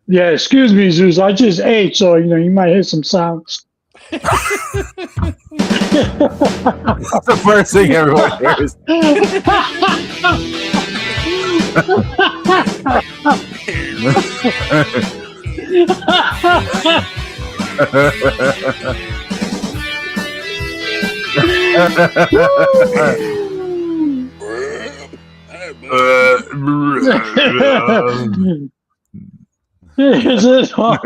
Yeah, excuse me, Zeus. I just ate, so you might hear some sounds. That's the first thing everyone hears. Is it on?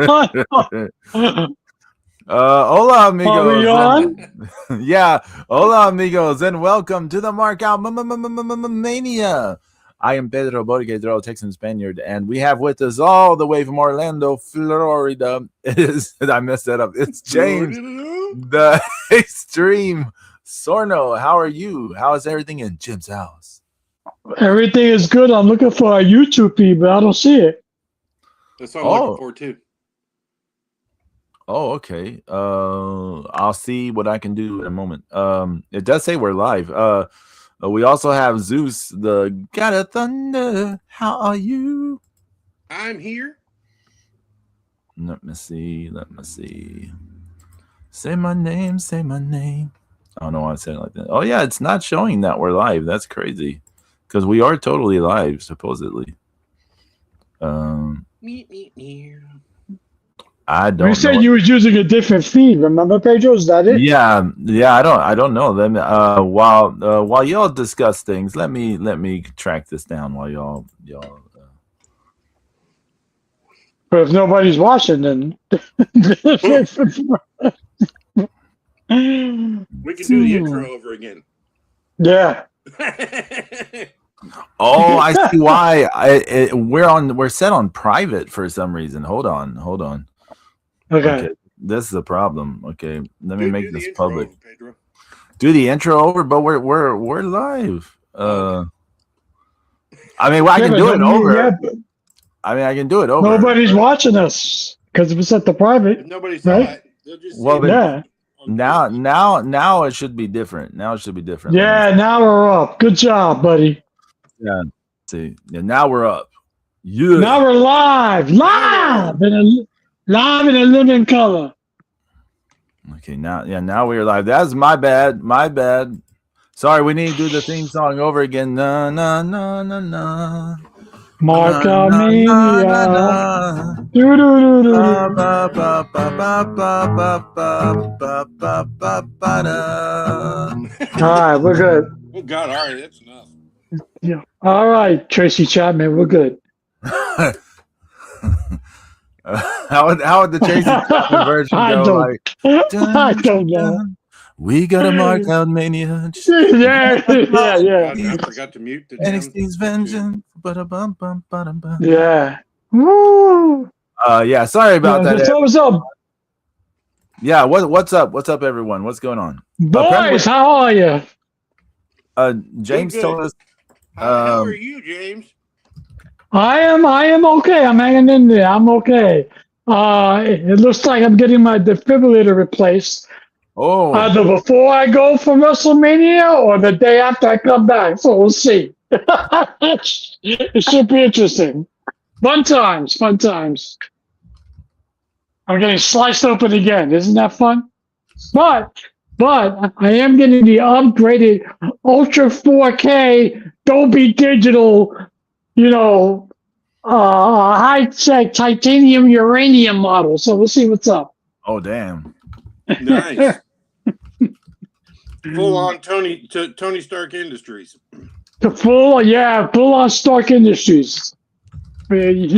Hola, amigos. Are we on? Yeah, hola, amigos, and welcome to the Markout Mania. I am Pedro Borguedro, Texan Spaniard, and we have with us all the way from Orlando, Florida. It is, I messed that up. It's James, the Extreme Sorno. How are you? How is everything in Jim's house? Everything is good. I'm looking for a YouTube feed, but I don't see it. That's what I'm looking for too. Oh, okay. I'll see what I can do in a moment. It does say we're live. We also have Zeus, the God of Thunder. How are you? I'm here. Let me see. Say my name. I don't know why I said it like that. Oh yeah, it's not showing that we're live. That's crazy. Because we are totally live, supposedly. I don't. You said you was using a different feed. Remember, Pedro? Is that it? Yeah. I don't know. Let me. While y'all discuss things, let me track this down while y'all. But if nobody's watching, then we can do the intro over again. Yeah. Oh, I see why. We're set on private for some reason. Hold on. Okay. This is a problem. Okay, let me make this public. Over, do the intro over, but we're live. I mean, I can do it over. Yeah, I can do it over. Nobody's watching us because it was at the private. If nobody saw it. They'll just yeah. Now it should be different. Yeah, now we're up. Good job, buddy. Yeah. See, now we're up. Yeah. Now we're live in a living color. Okay, now we're live. That's my bad. Sorry, we need to do the theme song over again. Na na na na na. Markout Mania. Do do do do. All right, we're good. Oh God, all right, that's enough. Yeah. All right, Tracy Chapman, we're good. How would the Tracy Chapman version go? I don't know. We got a Markout Mania. Yeah. I forgot to mute the NXT's vengeance. Yeah. Woo. Yeah. Sorry about that. What's up? Yeah. What's up? What's up, everyone? What's going on? Boys, how are you? James told us. How are you, James? I am okay. I'm hanging in there. I'm okay. It looks like I'm getting my defibrillator replaced. Oh. Either before I go for WrestleMania or the day after I come back. So we'll see. It should be interesting. Fun times. I'm getting sliced open again. Isn't that fun? But I am getting the upgraded Ultra 4K Dolby Digital, high-tech titanium uranium model. So we'll see what's up. Oh, damn. Nice. Full on Tony Stark Industries. Full on Stark Industries. He's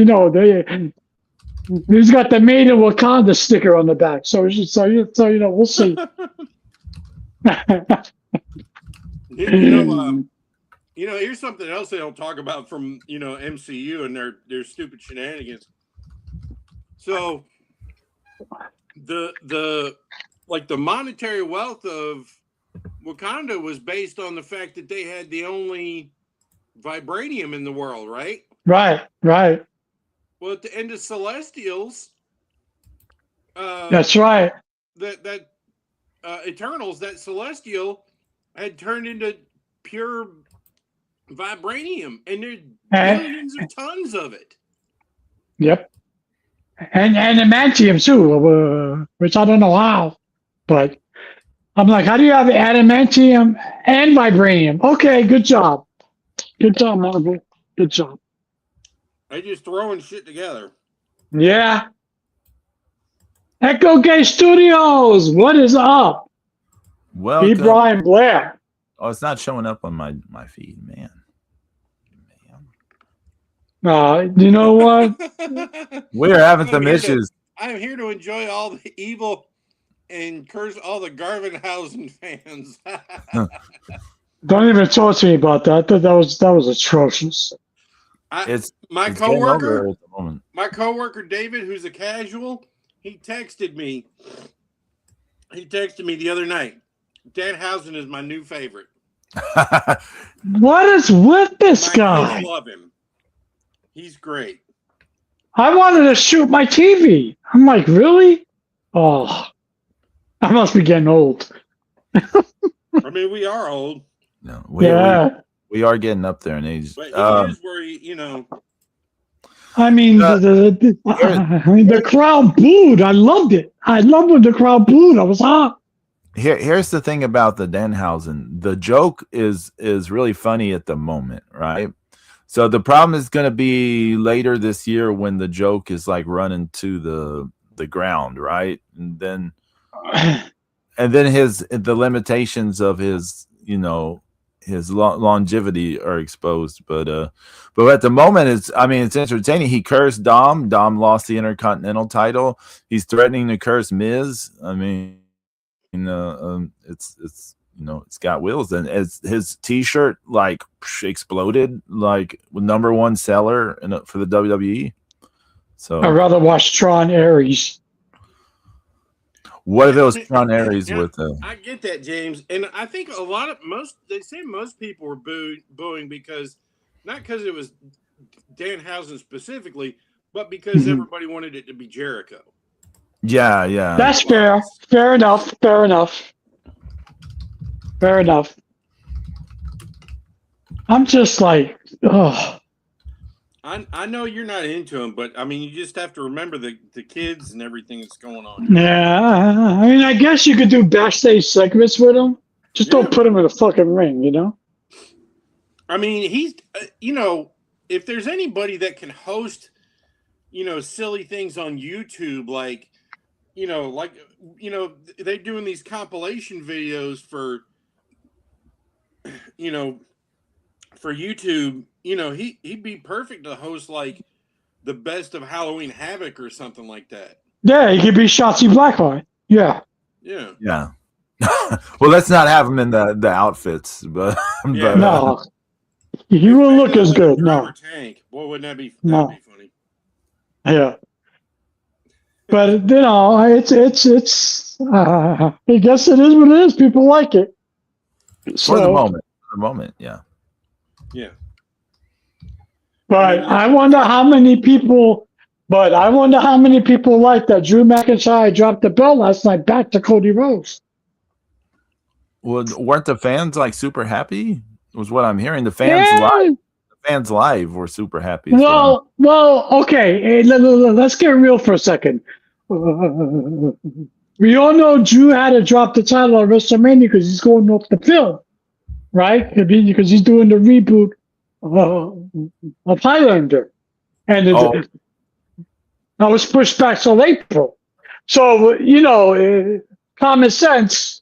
got the Made in Wakanda sticker on the back. So we'll see. Here's something else they don't talk about from MCU and their stupid shenanigans. So the monetary wealth of Wakanda was based on the fact that they had the only vibranium in the world, right? Right. Well, at the end of Celestials, that's right. That Eternals, that Celestial had turned into pure vibranium, and there's billions of tons of it. Yep. and adamantium too, which I don't know how, but I'm like, how do you have adamantium and vibranium? Okay, good job, Marvel, good job. They just throwing shit together. Yeah. Echo Gay Studios, what is up? B. Welcome. Brian Blair. Oh, it's not showing up on my feed, man. You know what? We're having some issues. I'm here to enjoy all the evil and curse all the Garvinhausen fans. Don't even talk to me about that. I thought that was atrocious. My coworker David, who's a casual, he texted me. He texted me the other night. Danhausen is my new favorite. What is with this guy? I love him. He's great. I wanted to shoot my TV. I'm like, really? Oh, I must be getting old. I mean, we are old. No, we are getting up there in age. But he is where you know. I mean, the crowd booed. I loved it. I loved when the crowd booed. I was hot. Here's the thing about the Danhausen. The joke is really funny at the moment, right? So the problem is going to be later this year when the joke is like running to the ground, right? And then the limitations of his, you know, his longevity are exposed. But at the moment, it's entertaining. He cursed Dom. Dom lost the Intercontinental title. He's threatening to curse Miz. I mean, it's you know, it's got wheels, and his T-shirt like exploded, like #1 seller for the WWE. So I'd rather watch Tron Ares. What if it was Tron Ares with I get that, James, and I think they say most people were booing because not because it was Danhausen specifically, but because everybody wanted it to be Jericho. Yeah. That's fair. Fair enough. I'm just like, oh. I know you're not into him, but I mean, you just have to remember the kids and everything that's going on. Yeah, I mean, I guess you could do backstage segments with him. Just don't put him in a fucking ring, you know? I mean, he's, you know, if there's anybody that can host, you know, silly things on YouTube, like, they're doing these compilation videos for, you know, for YouTube, you know, he'd be perfect to host like the best of Halloween Havoc or something like that. Yeah, he could be Shotzi Blackheart. Yeah. Well, let's not have him in the outfits, but no, he will look as good. No, Tank. Boy, wouldn't that be funny? Yeah. But you know, it's. I guess it is what it is. People like it. For the moment, yeah. Yeah. But I wonder how many people. But I wonder how many people like that Drew McIntyre dropped the belt last night back to Cody Rhodes. Well, weren't the fans like super happy? Was what I'm hearing. The fans live were super happy. Well, okay. Hey, let's get real for a second. We all know Drew had to drop the title at WrestleMania because he's going off the film, right? Because he's doing the reboot of Highlander, and that was pushed back till April. So you know, common sense,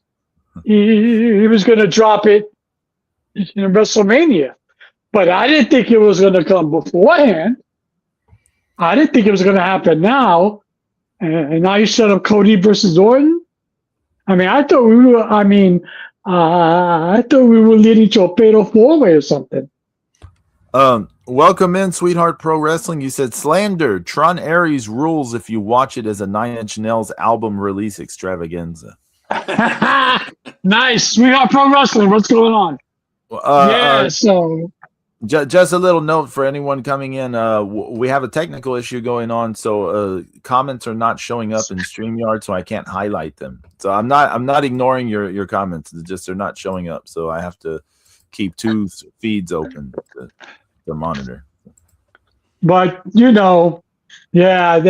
he was going to drop it in WrestleMania. But I didn't think it was going to come beforehand. I didn't think it was going to happen now. And now you set up Cody versus Orton. I mean, I thought we were leading to a fatal four-way or something. Welcome in, Sweetheart Pro Wrestling. You said slander. Tron Ares rules if you watch it as a Nine Inch Nails album release extravaganza. Nice, Sweetheart Pro Wrestling. What's going on? So. Just a little note for anyone coming in. We have a technical issue going on, so comments are not showing up in StreamYard, so I can't highlight them. So I'm not ignoring your comments. It's just they're not showing up, so I have to keep two feeds open to monitor. But you know, Yeah,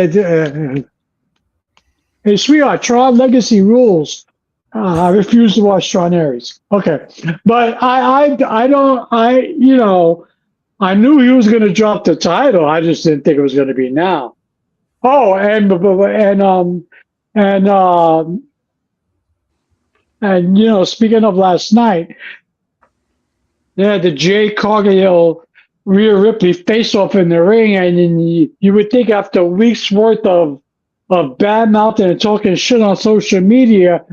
hey, sweetheart, Tron Legacy rules. I refuse to watch Tron Ares. Okay, but I don't, I knew he was going to drop the title. I just didn't think it was going to be now. Oh, and speaking of last night, yeah, the Jay Cargill Rhea Ripley face off in the ring, and then you would think after weeks worth of bad mouthing and talking shit on social media,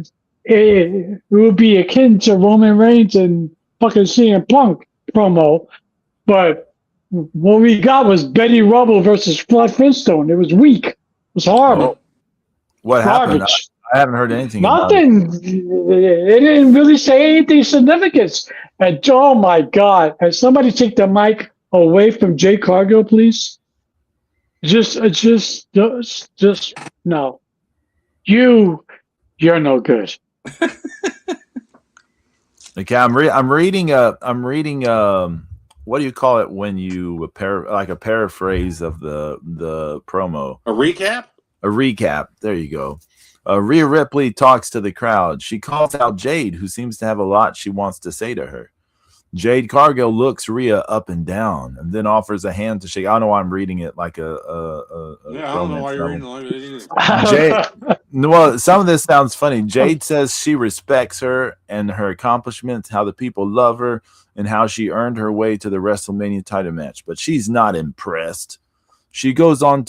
it would be akin to Roman Reigns and fucking CM Punk promo. But what we got was Betty Rubble versus Flat Flintstone. It was weak. It was horrible. Oh, what happened? Garbage. I haven't heard anything about it. Nothing. They didn't really say anything significant. And oh my God, can somebody take the mic away from Jay Cargill, please? Just no. You're no good. Okay, I'm reading what do you call it when you a paraphrase of the promo? A recap? A recap. There you go. Rhea Ripley talks to the crowd. She calls out Jade, who seems to have a lot she wants to say to her. Jade Cargill looks Rhea up and down and then offers a hand to shake. I don't know why I'm reading it like a I don't know why you're reading it like that Jade, well, some of this sounds funny. Jade says she respects her and her accomplishments, how the people love her, and how she earned her way to the WrestleMania title match. But she's not impressed. She goes on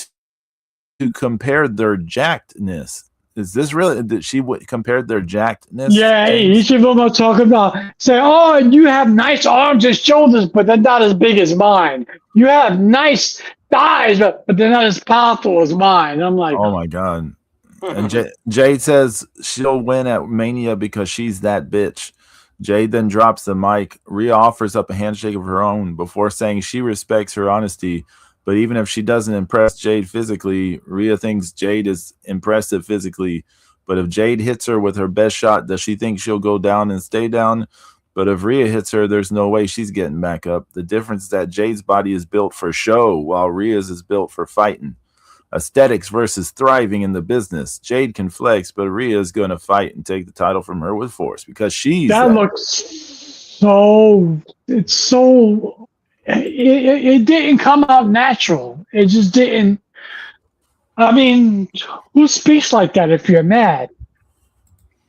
to compare their jackedness. Is this really that she compared their jackedness? Yeah, each of them are talking about say, oh, you have nice arms and shoulders, but they're not as big as mine. You have nice thighs, but they're not as powerful as mine. I'm like, oh my God. And Jade says she'll win at Mania because she's that bitch. Jade then drops the mic. Rhea offers up a handshake of her own before saying she respects her honesty. But even if she doesn't impress Jade physically, Rhea thinks Jade is impressive physically. But if Jade hits her with her best shot, does she think she'll go down and stay down? But if Rhea hits her, there's no way she's getting back up. The difference is that Jade's body is built for show, while Rhea's is built for fighting. Aesthetics versus thriving in the business. Jade can flex, but Rhea is going to fight and take the title from her with force because she's that looks so. It's so. It didn't come out natural. It just didn't. I mean, who speaks like that if you're mad?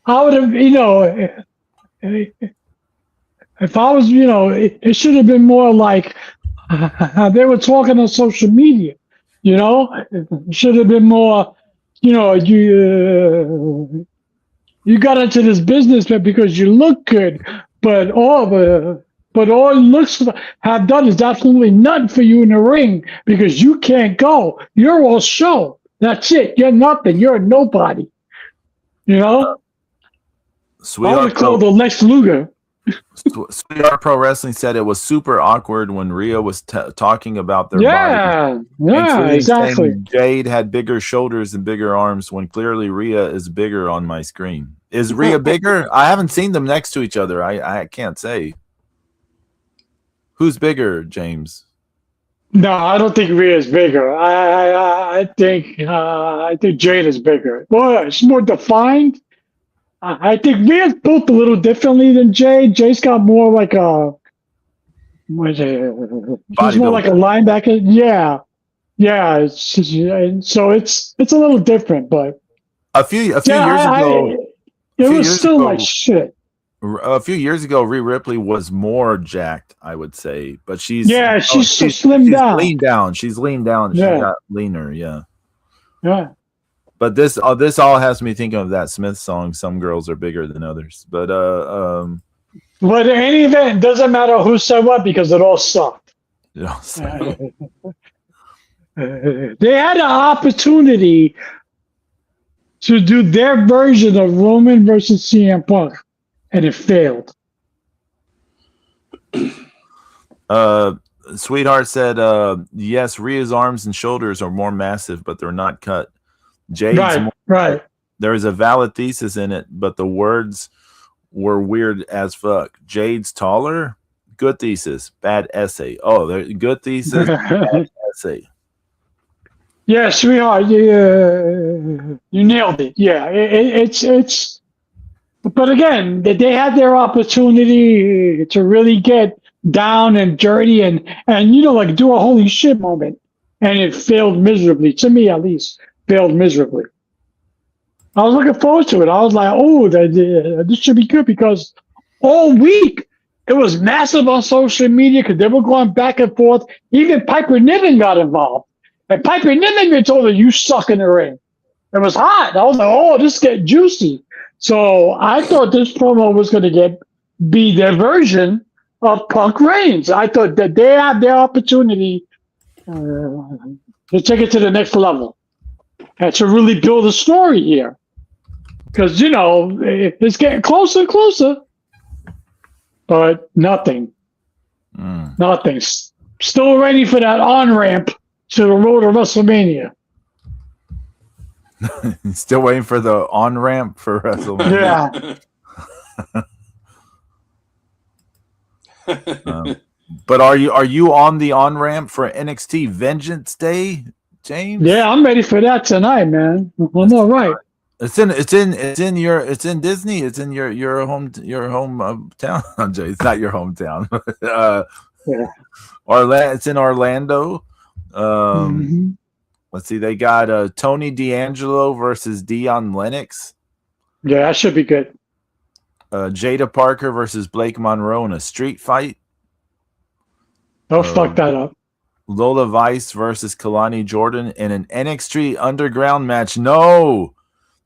I would have, if I was, it should have been more like they were talking on social media. It should have been more, you got into this business because you look good, but all looks have done is absolutely nothing for you in the ring because you can't go. You're all show. That's it. You're nothing. You're a nobody. I would call the Lex Luger. Sweetheart Pro Wrestling said it was super awkward when Rhea was talking about their body. Yeah, exactly. Jade had bigger shoulders and bigger arms when clearly Rhea is bigger on my screen. Is Rhea bigger? I haven't seen them next to each other. I can't say. Who's bigger, James? No, I don't think Rhea is bigger. I think Jade is bigger. Well, she's more defined. I think Rhea's built a little differently than Jade. Jade's got more like a she's more like a linebacker. Yeah. So it's a little different, but a few years ago, it was still like shit. A few years ago, Rhea Ripley was more jacked, I would say, but she's slimmed down. Leaned down. She's leaned down. She got leaner. Yeah. But this all has me thinking of that Smith song. Some girls are bigger than others. But But in any event, it doesn't matter who said what because it all sucked. They had an opportunity to do their version of Roman versus CM Punk, and it failed. Sweetheart said, yes, Rhea's arms and shoulders are more massive, but they're not cut. Jade's right. There is a valid thesis in it, but the words were weird as fuck. Jade's taller? Good thesis. Bad essay. Oh, good thesis. Bad essay. Yeah, sweetheart, you nailed it. Yeah, it's. But again, they had their opportunity to really get down and dirty and like do a holy shit moment, and it failed miserably. To me, at least, failed miserably. I was looking forward to it. I was like, oh, this should be good because all week it was massive on social media because they were going back and forth. Even Piper Niven got involved. And Piper Niven even told her, you suck in the ring. It was hot. I was like, oh, this is getting juicy. So I thought this promo was going to be their version of Punk Reigns. I thought that they had their opportunity to take it to the next level and to really build a story here. Because, it's getting closer and closer. But nothing. Nothing. Still ready for that on-ramp to the road to WrestleMania. Still waiting for the on-ramp for WrestleMania. Yeah. But are you on the on-ramp for NXT Vengeance Day, James? Yeah, I'm ready for that tonight, man. I'm all right. It's in Disney. It's in your home town. It's not your hometown. Yeah. It's in Orlando. Let's see. They got Tony D'Angelo versus Dion Lennox. Yeah, that should be good. Jada Parker versus Blake Monroe in a street fight. Don't fuck that up. Lola Vice versus Kalani Jordan in an NXT Underground match. No,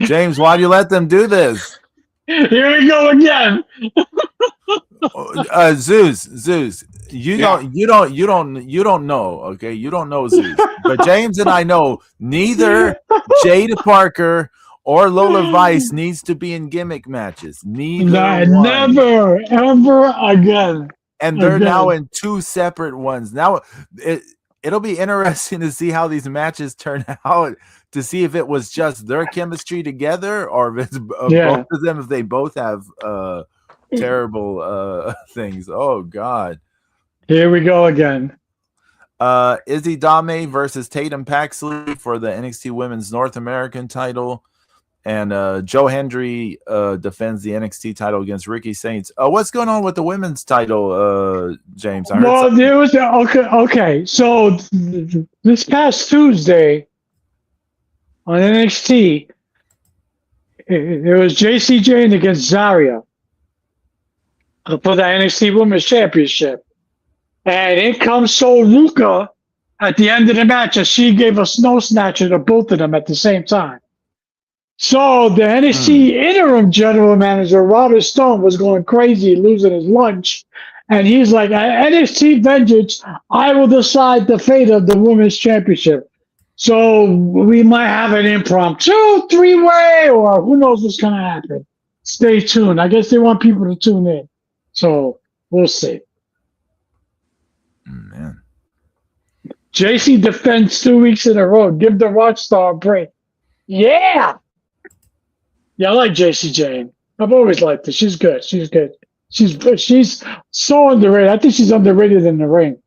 James, why do you let them do this? Here we go again. Zeus, you don't know, okay? You don't know Zeus, but James and I know neither Jada Parker or Lola Vice needs to be in gimmick matches. Neither one. Never, ever again. And they're now in two separate ones. Now it'll be interesting to see how these matches turn out, to see if it was just their chemistry together or if it's both of them, if they both have terrible things. Oh God. Here we go again. Izzy Dame versus Tatum Paxley for the NXT Women's North American title. And Joe Hendry defends the NXT title against Ricky Saints. What's going on with the women's title, James? There was okay. So this past Tuesday on NXT, it was JC Jane against Zarya for the NXT Women's Championship, and in comes Sol Ruka at the end of the match, and she gave a snow snatcher to both of them at the same time. So the NXT interim general manager, Robert Stone, was going crazy, losing his lunch. And he's like, at NXT Vengeance, I will decide the fate of the Women's Championship. So we might have an impromptu three-way, or who knows what's going to happen. Stay tuned. I guess they want people to tune in. So we'll see. Man. JC defends 2 weeks in a row. Give the Rockstar a break. Yeah. Yeah, I like JC Jane. I've always liked her. She's good. She's good. She's so underrated. I think she's underrated in the ring.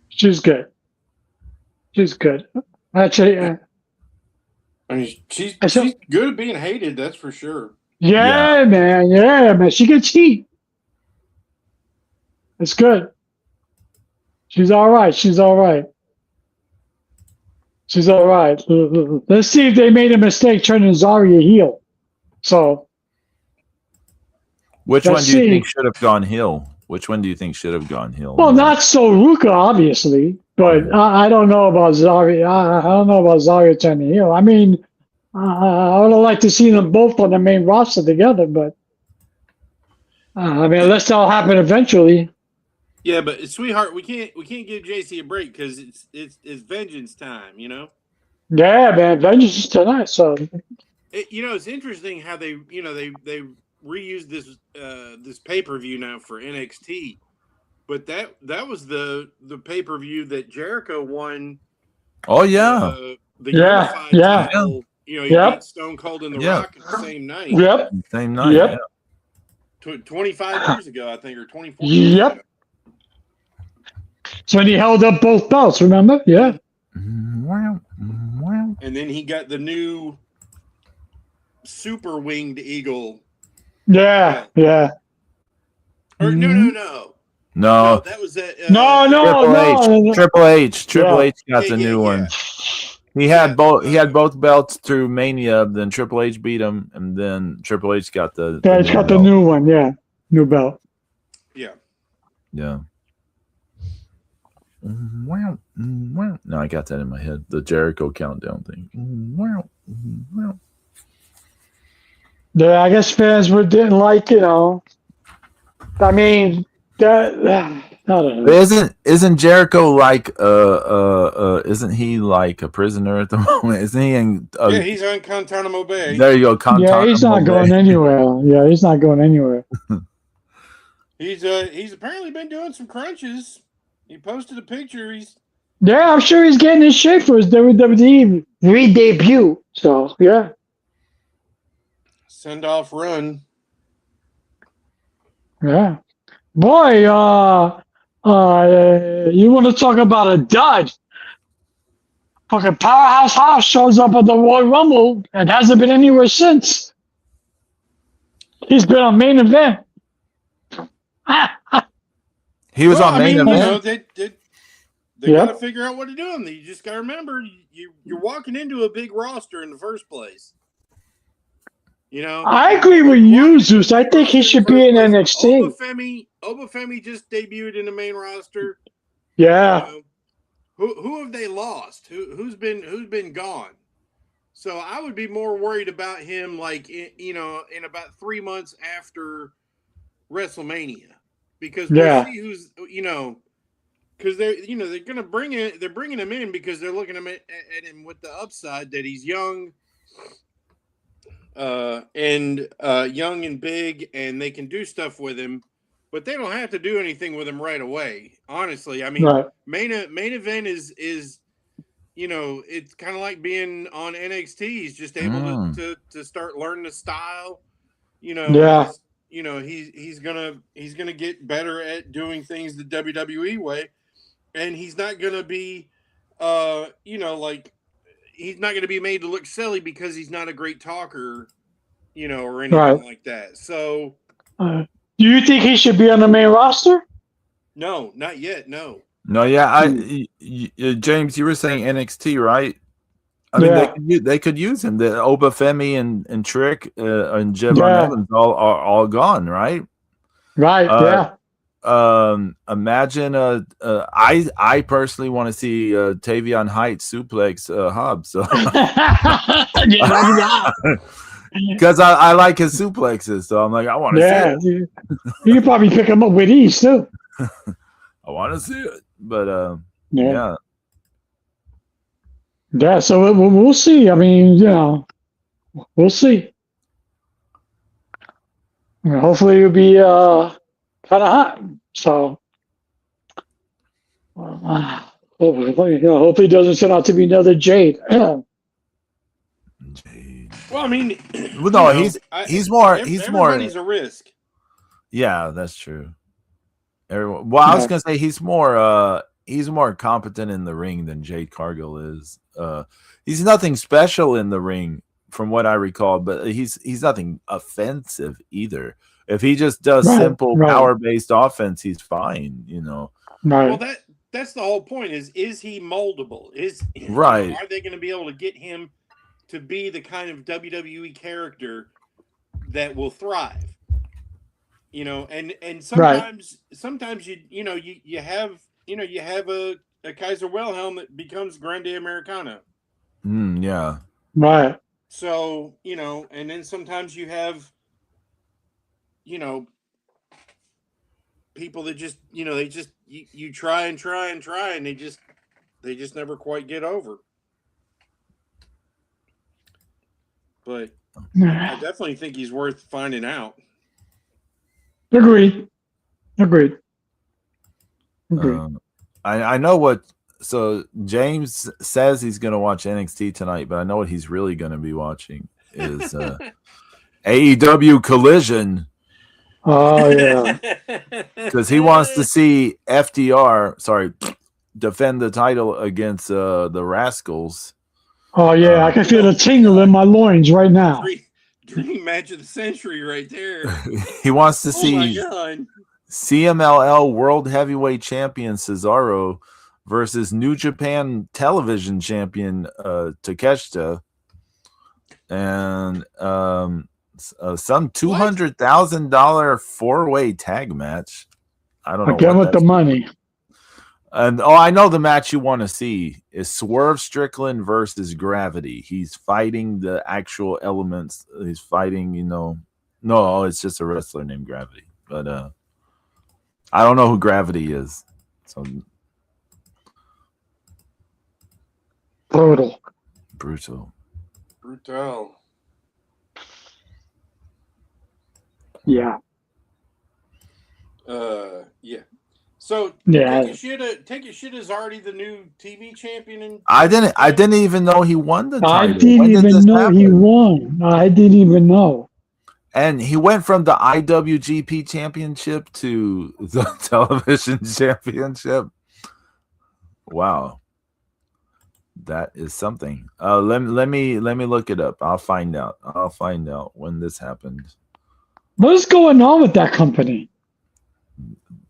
She's good. She's good. Actually, I mean, she's good at being hated. That's for sure. Yeah, man. Yeah, man. She gets heat. It's good. She's all right. She's all right. She's all right. Let's see if they made a mistake turning Zarya heel. So, which one do you think should have gone heel? Which one do you think should have gone heel? Well, not so Ruka, obviously, but I don't know about Zarya. I don't know about Zarya turning heel. I mean, I would have liked to see them both on the main roster together, but I mean, unless that'll happen eventually. Yeah, but sweetheart, we can't give JC a break because it's Vengeance time, you know. Yeah, man, Vengeance is tonight. So, it's interesting how they reused this pay-per-view now for NXT, but that was the pay-per-view that Jericho won. Oh yeah, the Unified title. He beat Stone Cold and The Rock the same night. Yep, same night. Yep. Yeah. 25 years ago, I think, or 24 years ago. So when he held up both belts, remember? Yeah. And then he got the new super winged eagle. Yeah. Yeah. Or no. No, that was that. Triple H got the new yeah. one. He had both belts through Mania. Then Triple H beat him, and then Triple H got the new one. Yeah, new belt. Yeah. Yeah. No, I got that in my head. The Jericho countdown thing. Yeah, I guess fans didn't like, I mean, I don't know. Isn't Jericho like isn't he like a prisoner at the moment? Isn't he in? Yeah, he's on Guantanamo Bay. There you go. Yeah, he's not going anywhere. Yeah, he's not going anywhere. He's apparently been doing some crunches. He posted a picture. Yeah, I'm sure he's getting in shape for his WWE re-debut. So yeah. Send off run. Yeah. Boy, you want to talk about a dud? Fucking Powerhouse Hobbs shows up at the Royal Rumble and hasn't been anywhere since. He's been on main event. He was on main event. They got to figure out what to do. You just got to remember, you're walking into a big roster in the first place. I agree with you, Zeus. I think he should be in NXT. Obafemi just debuted in the main roster. Yeah. Who have they lost? Who's been gone? So I would be more worried about him, like in about 3 months after WrestleMania, because we'll see who's because they're gonna bringing him in because they're looking at him with the upside that he's young. Young and big, and they can do stuff with him, but they don't have to do anything with him right away. Honestly, I mean, main event is it's kind of like being on NXT. He's just able to start learning the style. He's gonna get better at doing things the WWE way, and he's not gonna be, he's not going to be made to look silly because he's not a great talker, or anything like that. So, do you think he should be on the main roster? No, not yet. No. No, yeah. James, you were saying NXT, right? I mean, they could use him. The Obafemi and Trick and Javon Evans all gone, right? Right. Imagine I personally want to see Tavion Heights suplex Hobbs, so because I like his suplexes, so I'm like, I want to see it. You could probably pick him up with ease too. I want to see it, but yeah. So we'll see. I mean, we'll see. Hopefully it'll be kind of hot. So hopefully it doesn't turn out to be another Jade. Well, I mean, he's more. Everybody's a risk. Yeah, that's true. Everyone. Well, I was gonna say he's more competent in the ring than Jade Cargill is. He's nothing special in the ring, from what I recall, but he's nothing offensive either. If he just does simple power-based offense, he's fine, Well, that's the whole point. Is he moldable? Are they going to be able to get him to be the kind of WWE character that will thrive? And sometimes you have a Kaiser Wilhelm that becomes Grande Americana. Yeah. Right. So and then sometimes you have. People that just, you try and try and try, and they just never quite get over. But I definitely think he's worth finding out. Agreed. I know what. So James says he's going to watch NXT tonight, but I know what he's really going to be watching is AEW Collision. Oh yeah, because he wants to see FDR. Sorry, defend the title against the Rascals. Oh yeah, I can feel the tingle in my loins right now. Dream match of the century right there. He wants to Oh my see god. CMLL World Heavyweight Champion Cesaro versus New Japan Television Champion Takeshita, and some $200,000 four-way tag match. I don't know. Again with the money. And I know the match you want to see is Swerve Strickland versus Gravity. He's fighting the actual elements. He's fighting, no, it's just a wrestler named Gravity. But I don't know who Gravity is. So brutal. Yeah. Yeah. So yeah, Takeshita is already the new TV champion. I didn't even know he won the title. I didn't even know he won. I didn't even know. And he went from the IWGP Championship to the Television Championship. Wow, that is something. Let me look it up. I'll find out when this happened. What is going on with that company?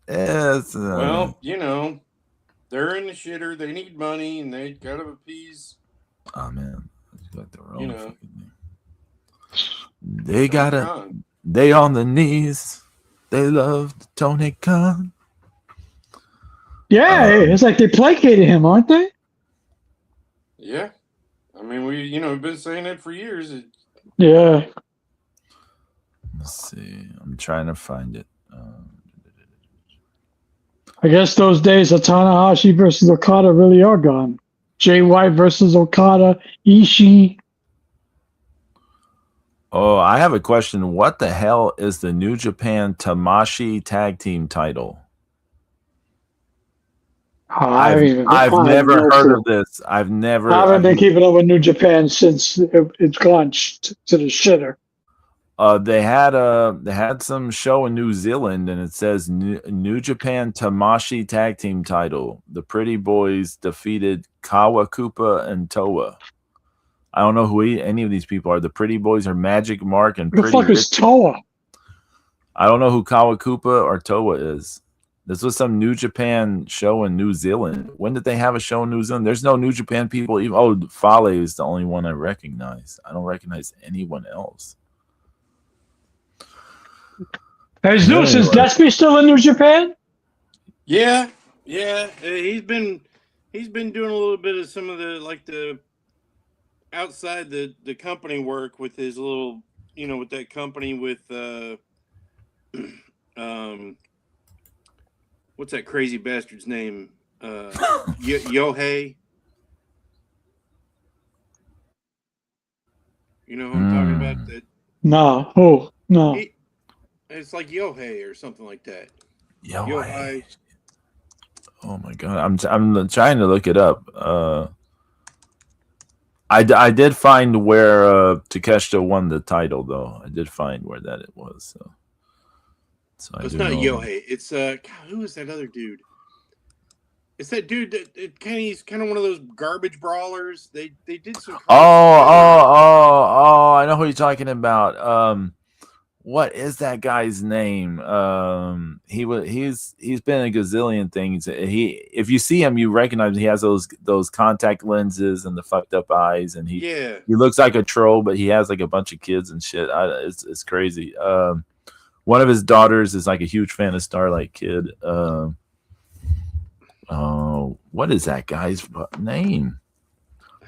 Yes. Well, they're in the shitter. They need money, and they gotta appease. Oh man, got the wrong. They gotta. They on the knees. They love Tony Khan. Yeah, it's like they placated him, aren't they? Yeah, I mean we've been saying that for years. Yeah. Let's see. I'm trying to find it. I guess those days of Tanahashi versus Okada really are gone. Jay White versus Okada, Ishii. Oh, I have a question. What the hell is the New Japan Tamashii Tag Team title? I've never heard of this. I haven't been keeping up with New Japan since it's gone to the shitter. They had some show in New Zealand, and it says New Japan Tamashii Tag Team title. The Pretty Boys defeated Kawakupa and Toa. I don't know who any of these people are. The Pretty Boys are Magic Mark and Pretty. Who the fuck is Toa? I don't know who Kawakupa or Toa is. This was some New Japan show in New Zealand. When did they have a show in New Zealand? There's no New Japan people. Fale is the only one I recognize. I don't recognize anyone else. Is Despy still in New Japan? Yeah. He's been doing a little bit of some of the outside the company work with his little, with that company with what's that crazy bastard's name? Yohei. You know who I'm talking about? That. No. Oh no. It's like Yohei or something like that. Yohei. Oh my god! I'm trying to look it up. I did find where Takeshita won the title, though. I did find where that it was. So it's not Yohei. It's God, who is that other dude? It's that dude that he's kind of one of those garbage brawlers. They did some. Oh! I know who you're talking about. What is that guy's name? He's been a gazillion things. If you see him, you recognize him. He has those contact lenses and the fucked up eyes, and he looks like a troll, but he has like a bunch of kids and shit. It's crazy. One of his daughters is like a huge fan of Starlight Kid. What is that guy's name?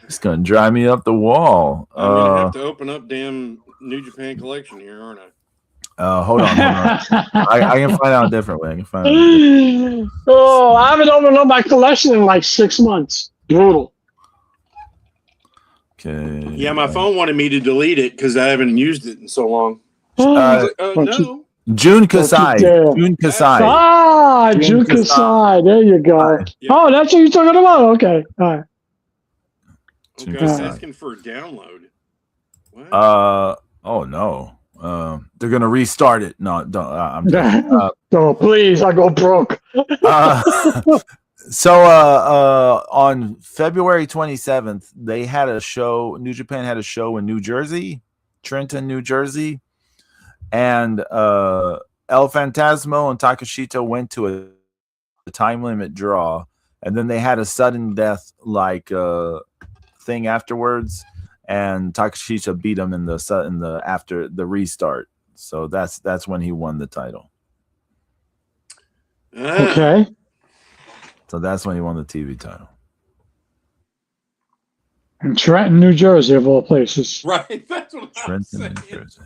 It's gonna drive me up the wall. I'm gonna have to open up damn New Japan collection here, aren't I? Hold on. I can find out a different way. I haven't opened up my collection in like 6 months. Brutal. Okay. Yeah, my phone wanted me to delete it because I haven't used it in so long. No. Jun Kasai. Jun Kasai. Jun Kasai. There you go. Yeah. Oh, that's what you're talking about? Okay. All right. Okay, I was asking for a download. What? Oh no. They're gonna restart it. No, don't. No, please, I go broke. So on February 27th, they had a show. New Japan had a show in New Jersey, Trenton, New Jersey, and El Fantasmo and Takashita went to a time limit draw, and then they had a sudden death thing afterwards, and Takashita beat him in the after the restart. So that's when he won the title. Okay. So that's when he won the TV title. In Trenton, New Jersey, of all places. Right. That's what I'm Trenton, New saying. Jersey.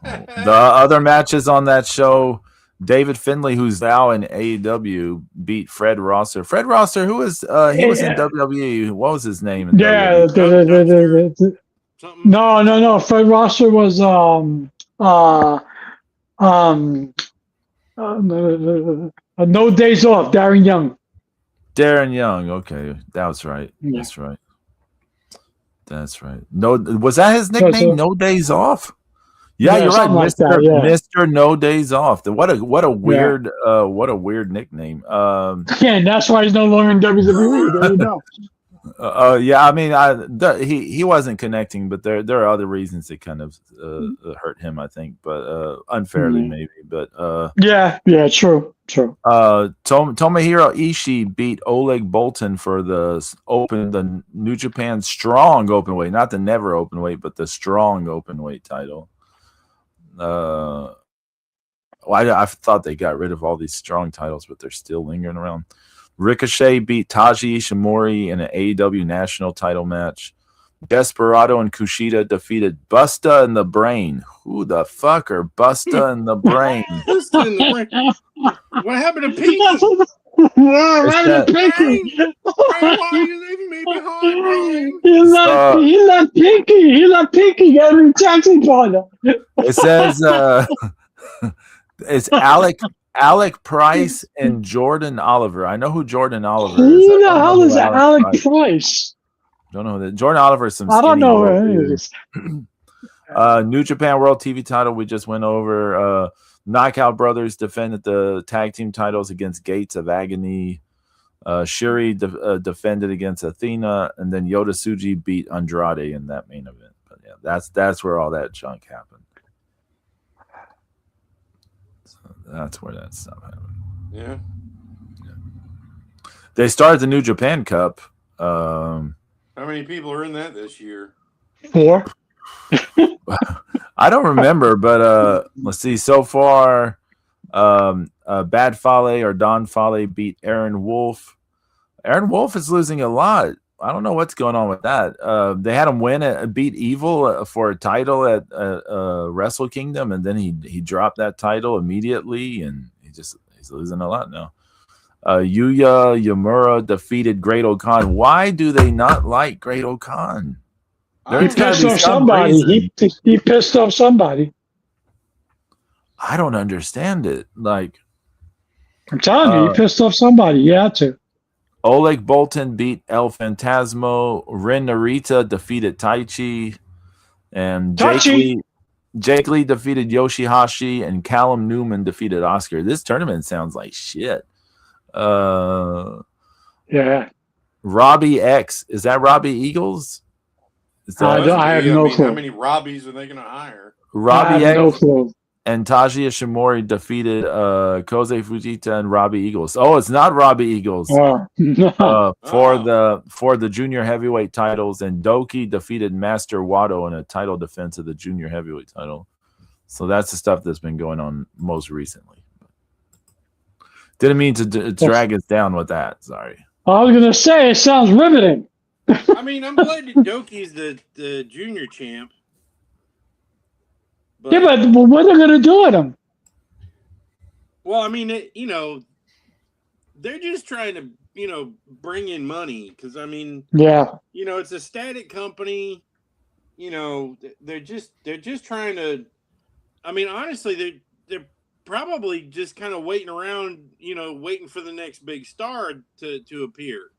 The other matches on that show, David Finlay, who's now in AEW, beat Fred Rosser. Fred Rosser, who was he was in WWE. What was his name in WWE? No. Fred Rosser was No Days Off. Darren Young. Darren Young. Okay, that's right. Yeah. That's right. That's right. No, was that his nickname? No Days Off. Yeah, you're right, Mr. No Days Off. What a weird nickname. And that's why he's no longer in WWE. There you go. Yeah, I mean, he wasn't connecting, but there are other reasons that kind of hurt him, I think, but unfairly maybe. But yeah, true. Tomohiro Ishii beat Oleg Boltin for the New Japan Strong Openweight, not the Never Openweight, but the Strong Openweight title. I thought they got rid of all these strong titles, but they're still lingering around. Ricochet beat Taji Ishimori in an AEW national title match. Desperado and Kushida defeated Busta and the Brain. Who the fuck are Busta and the Brain? Busta and the Brain. What happened to Pinky? What happened to Pinky? Why are you leaving me behind, Brain? He left Pinky. He left Pinky. Got a taxi partner. It says it's Alec Price and Jordan Oliver. I know who Jordan Oliver is. Who the hell is Alec Price? Don't know that. Jordan Oliver is some. I don't know who it is. New Japan World TV title we just went over. Knockout Brothers defended the tag team titles against Gates of Agony. Shuri defended against Athena, and then Yota Tsuji beat Andrade in that main event. But yeah, that's where all that junk happened. So that's where that stuff happened. Yeah. They started the New Japan Cup. How many people are in that this year? 4. I don't remember, but let's see. So far, Bad Fale or Don Fale beat Aaron Wolf. Aaron Wolf is losing a lot. I don't know what's going on with that. They had him beat Evil for a title at Wrestle Kingdom, and then he dropped that title immediately, and he's losing a lot now. Yuya Yamura defeated Great O'Khan. Why do they not like Great O'Khan? He pissed off somebody. He pissed off somebody. I don't understand it. Like, I'm telling you, he pissed off somebody. He had to. Oleg Boltin beat El Fantasmo. Ren Narita defeated Taichi. And Jake Lee defeated Yoshihashi. And Callum Newman defeated Oscar. This tournament sounds like shit. Yeah. Robbie X. Is that Robbie Eagles? I have no clue. How many Robbies are they going to hire? Robbie X. No clue. And Taji Ishimori defeated Kosei Fujita and Robbie Eagles. Oh, it's not Robbie Eagles. For the junior heavyweight titles, and Doki defeated Master Wato in a title defense of the junior heavyweight title. So that's the stuff that's been going on most recently. Didn't mean to drag us down with that. Sorry. I was gonna say it sounds riveting. I mean, I'm glad that Doki's the junior champ. But what are they going to do with him? Well, I mean, they're just trying to, bring in money because, I mean, it's a static company. They're just trying to. I mean, honestly, they're probably just kind of waiting around, waiting for the next big star to appear.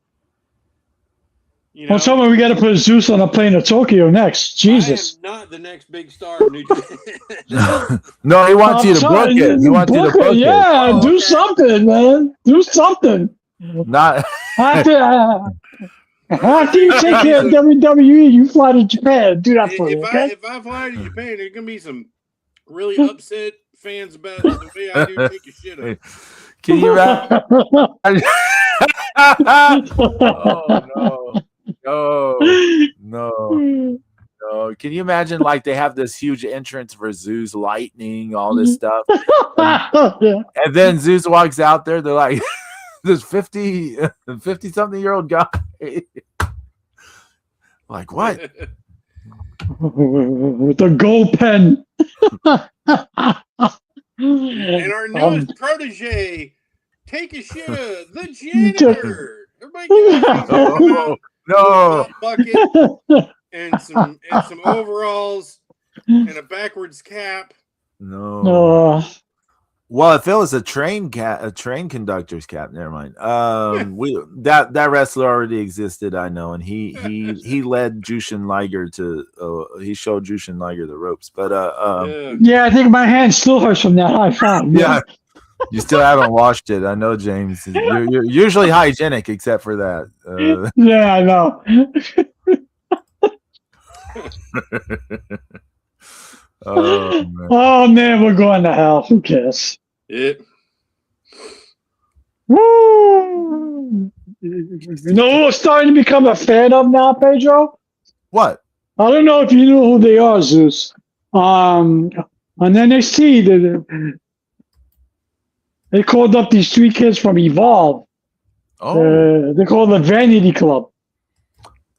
You Well, know, tell me we got to put Zeus on a plane to Tokyo next. Jesus. I am not the next big star of New Japan. No, he wants I'm you to book sorry, it. He wants you to book it. book it. Yeah, Oh, do okay. something, man. Do something. Not. After you take care of WWE, you fly to Japan. Do that for me, okay? If I fly to Japan, there's gonna be some really upset fans about the way I do take a shit up. Can you imagine? Oh no. Can you imagine like they have this huge entrance for Zeus, lightning, all this stuff, and then Zeus walks out there. They're like, "This 50 something year old guy." Like what? With the gold pen. And our newest protege, Take a Shit, the janitor. Everybody get No, no. bucket and some overalls and a backwards cap. No. Well, if it was a train conductor's cap, never mind. That wrestler already existed, I know, and he led Jushin Liger to he showed Jushin Liger the ropes. But yeah, I think my hand still hurts from that high five. Yeah. You still haven't washed it. I know, James. You're usually hygienic except for that. Yeah, I know. Oh man, we're going to hell. Who cares? Yep. Woo! You know who we're starting to become a fan of now, Pedro? What? I don't know if you know who they are, Zeus. On NXT, they called up these three kids from Evolve. Oh, they call the Vanity Club.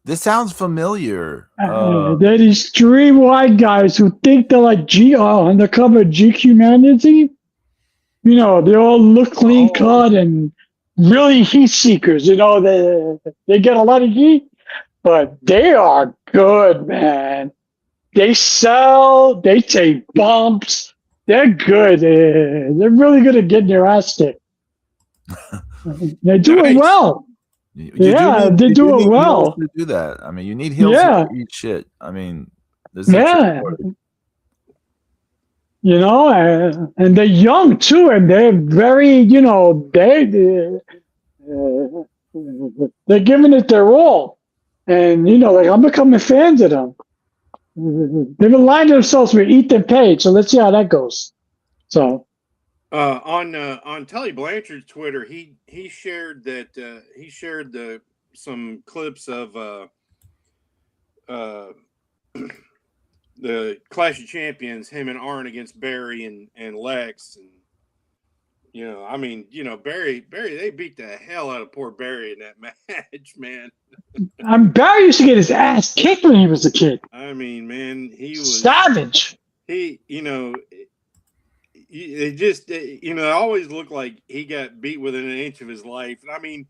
this sounds familiar. They're these three white guys who think they're like on the cover of GQ magazine. You know, they all look clean cut and really heat seekers. You know, they get a lot of heat, but they are good, man. They sell, they take bumps. They're good. They're really good at getting your ass kicked. They're doing well. They're doing well. To do that, I mean, you need heels to eat shit. I mean, this is you know, and they're young too, and they're very, you know, they're giving it their all, and you know, like I'm becoming fans of them. They've aligned themselves with Ethan Page, so let's see how that goes. So, on Tully Blanchard's Twitter, he shared that he shared some clips of the Clash of Champions, him and Arn against Barry and Lex, and you know, I mean, you know, Barry, they beat the hell out of poor Barry in that match, man. Barry used to get his ass kicked when he was a kid. I mean, man, he was savage. He, you know, it just, you know, it always looked like he got beat within an inch of his life. I mean,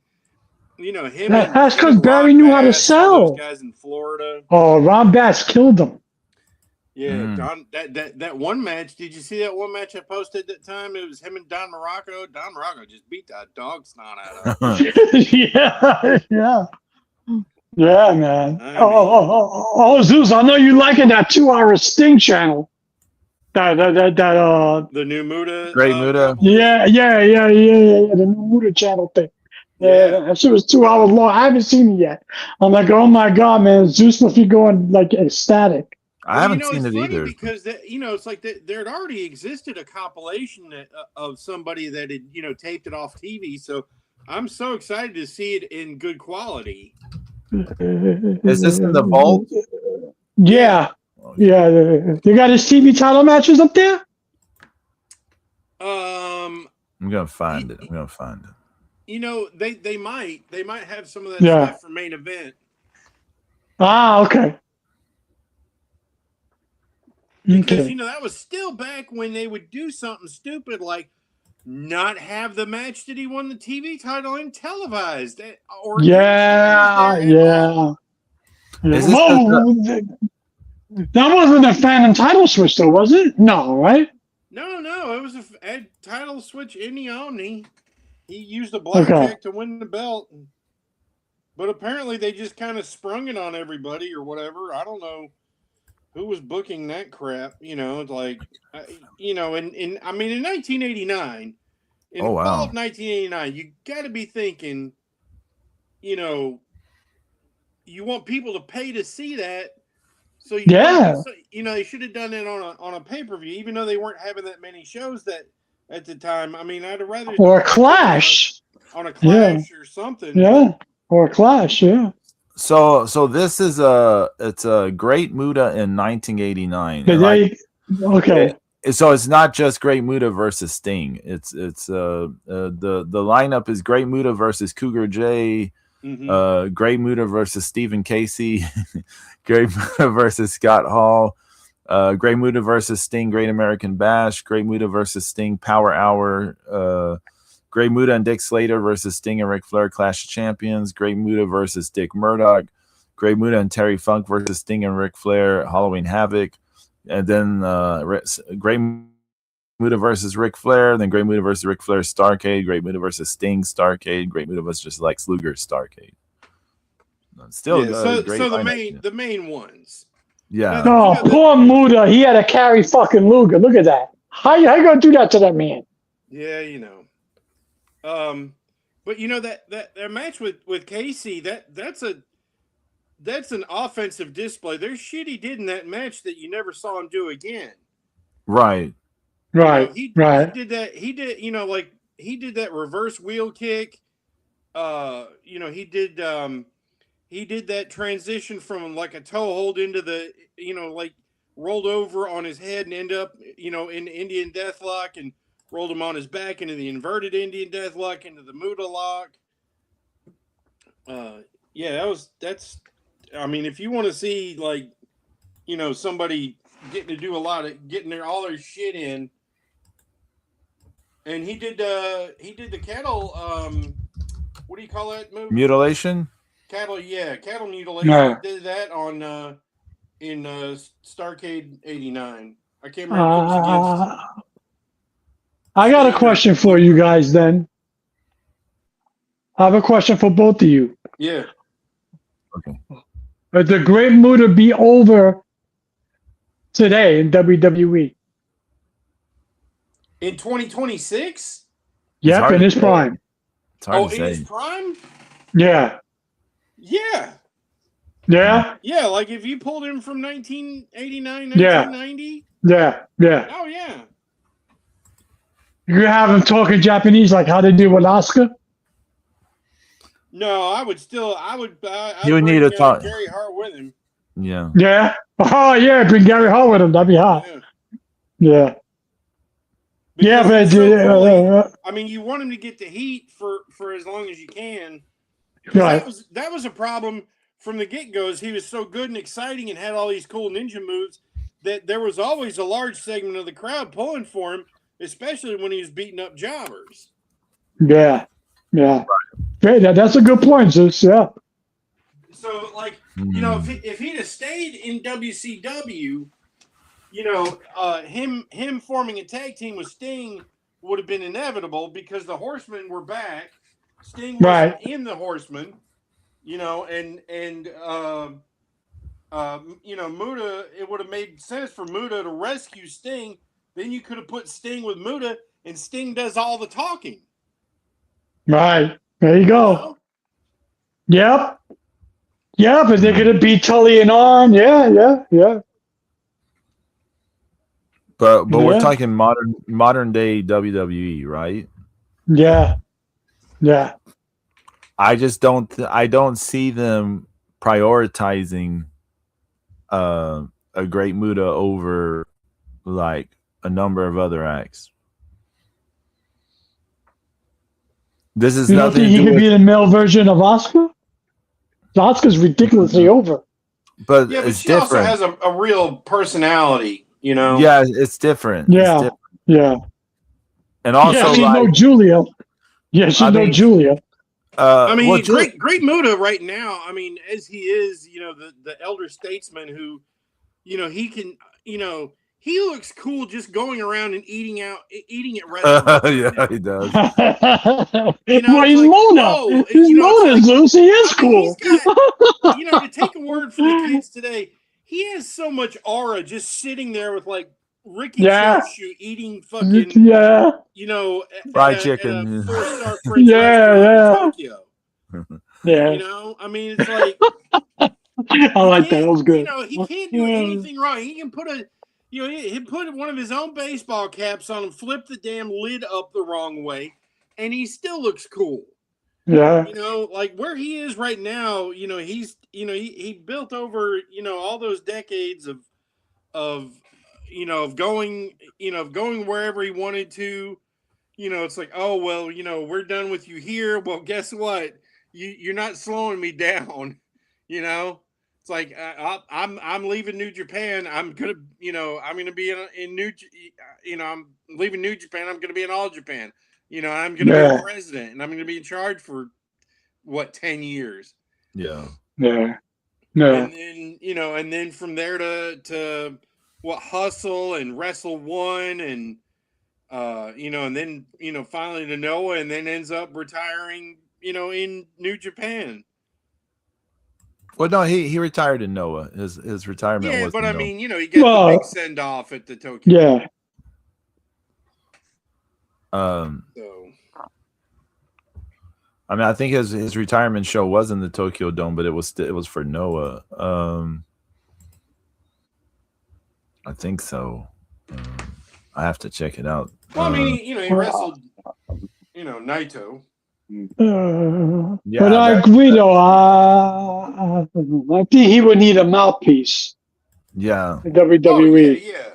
you know, him. That's because Barry knew how to sell. Those guys in Florida. Oh, Ron Bass killed them. Yeah, Don. That one match. Did you see that one match I posted that time? It was him and Don Morocco. Don Morocco just beat the dog snot out of him. Yeah, man. Oh, Zeus! I know you liking that 2-hour Sting channel. The new Muda. Great Muda. Yeah. The new Muda channel thing. Yeah, that shit was 2 hours long. I haven't seen it yet. I'm like, oh my god, man! Zeus must be going like ecstatic. I haven't seen it either. Because you know, it's like there had already existed a compilation of somebody that had, you know, taped it off TV. So I'm so excited to see it in good quality. Is this in the vault? Yeah. They got his TV title matches up there. I'm gonna find it. You know, they might have some of that stuff for main event. Okay. Because, you know, that was still back when they would do something stupid like not have the match that he won the TV title in televised. Or That wasn't a Phantom title switch, though, was it? No, right? No. It was a title switch in the Omni. He used a blackjack to win the belt. but apparently they just kind of sprung it on everybody or whatever. I don't know who was booking that crap. It's like, I mean, in 1989, in Oh, the fall wow. of 1989, you got to be thinking, you want people to pay to see that. So they should have done it on a pay-per-view, even though they weren't having that many shows that at the time. I mean, I'd rather or a Clash. on a Clash or something. Yeah, or a Clash. Yeah. So this is it's a Great Muta in 1989. Okay. So it's not just Great Muta versus Sting. It's the lineup is Great Muta versus Cougar J, Great Muta versus Stephen Casey, Great Muta versus Scott Hall, Great Muta versus Sting Great American Bash, Great Muta versus Sting Power Hour, Great Muta and Dick Slater versus Sting and Ric Flair Clash of Champions, Great Muta versus Dick Murdoch, Great Muta and Terry Funk versus Sting and Ric Flair Halloween Havoc, and then Great Muta versus Ric Flair, then Great Muta versus Ric Flair Starrcade, Great Muta versus Sting Starrcade, Great Muta versus just Lex Luger Starrcade. Still, great so lineup. the main ones. Yeah. No, poor Muta. He had to carry fucking Luger. Look at that. How you gonna do that to that man? Yeah, but that match with Casey, that's an offensive display. There's shit he did in that match that you never saw him do again. Right. He did that. He did that reverse wheel kick. He did that transition from like a toe hold into the, like rolled over on his head and end up, in the Indian Deathlock and rolled him on his back into the inverted Indian Deathlock into the Muta lock. I mean, if you want to see like, somebody getting to do all their shit in, and he did the cattle, what do you call that move? Mutilation? Cattle mutilation. No. He did that on in Starrcade '89. I can't remember if it was against. I got a question for you guys then. I have a question for both of you. Yeah. Okay. Would the Great Muta be over today in WWE? In 2026? Yep, in his prime. It's hard to in say. his prime? Yeah. Yeah. Yeah? Yeah, like if you pulled him from 1989, 1990? Yeah. Oh, yeah. You have him talking Japanese like how they do with Oscar? No, I would You would need to talk. Gary Hart with him. Yeah. Yeah? Oh, yeah, bring Gary Hart with him. That'd be hot. Yeah. Because but it's so cool. I mean, you want him to get the heat for as long as you can. Right. That was a problem from the get-go. Is he was so good and exciting and had all these cool ninja moves that there was always a large segment of the crowd pulling for him, especially when he was beating up jobbers. Yeah. Great. That's a good point, Zeus. Yeah. So, like, if he'd have stayed in WCW, him forming a tag team with Sting would have been inevitable because the Horsemen were back. Sting wasn't in the Horsemen, Muta, it would have made sense for Muta to rescue Sting. Then you could have put Sting with Muta, and Sting does all the talking. Right. There you go. Yep. Yeah, but they're going to beat Tully and Arn. Yeah. But we're talking modern day WWE, right? Yeah. I just don't see them prioritizing a Great Muta over like a number of other acts. This is nothing. You think he could be the male version of Oscar? Oscar's ridiculously over. But yeah, but it's she different. also has a real personality, Yeah, it's different. Yeah. It's different. Yeah. And also, she's no Julia. Yeah, she's no Julia. Great Muta right now. I mean, as he is, the elder statesman who, he can, he looks cool just going around and eating at restaurants. Yeah, he does. You know, well, it's he's like, Mona. whoa, He's you know, it's Mona, like, Zeus. He is I mean, cool. he's got, you know, to take a word from the kids today, he has so much aura just sitting there with like Ricky Yeah. Choshu eating fucking, Yeah. you know, Fried at chicken. a 4-star French Yeah, restaurant yeah. in Tokyo. Yeah. You know, I mean, it's like, I like that. That was good. you know, he can't do anything wrong. He can put he put one of his own baseball caps on and flip the damn lid up the wrong way, and he still looks cool. Yeah. You know, like where he is right now, you know, he built over, you know, all those decades of going wherever he wanted to. You know, it's like, oh well, you know, we're done with you here. Well, guess what? You're not slowing me down. You know, it's like I'm leaving New Japan. I'm gonna be in I'm leaving New Japan. I'm gonna be in All Japan. You know, I'm gonna be the president, and I'm gonna be in charge for 10 years. Yeah. Yeah. Yeah. And then and then from there to Hustle and Wrestle One and and then finally to Noah, and then ends up retiring, in New Japan. Well, no, he retired in Noah. His retirement was. Yeah, but I Noah. mean, he got the big send off at the Tokyo. Yeah. So. I mean, I think his retirement show was in the Tokyo Dome, but it was for Noah. I think so. I have to check it out. Well, I mean, he wrestled, Naito. Yeah, but I agree, though. I think he would need a mouthpiece. Yeah. In WWE. Oh, yeah.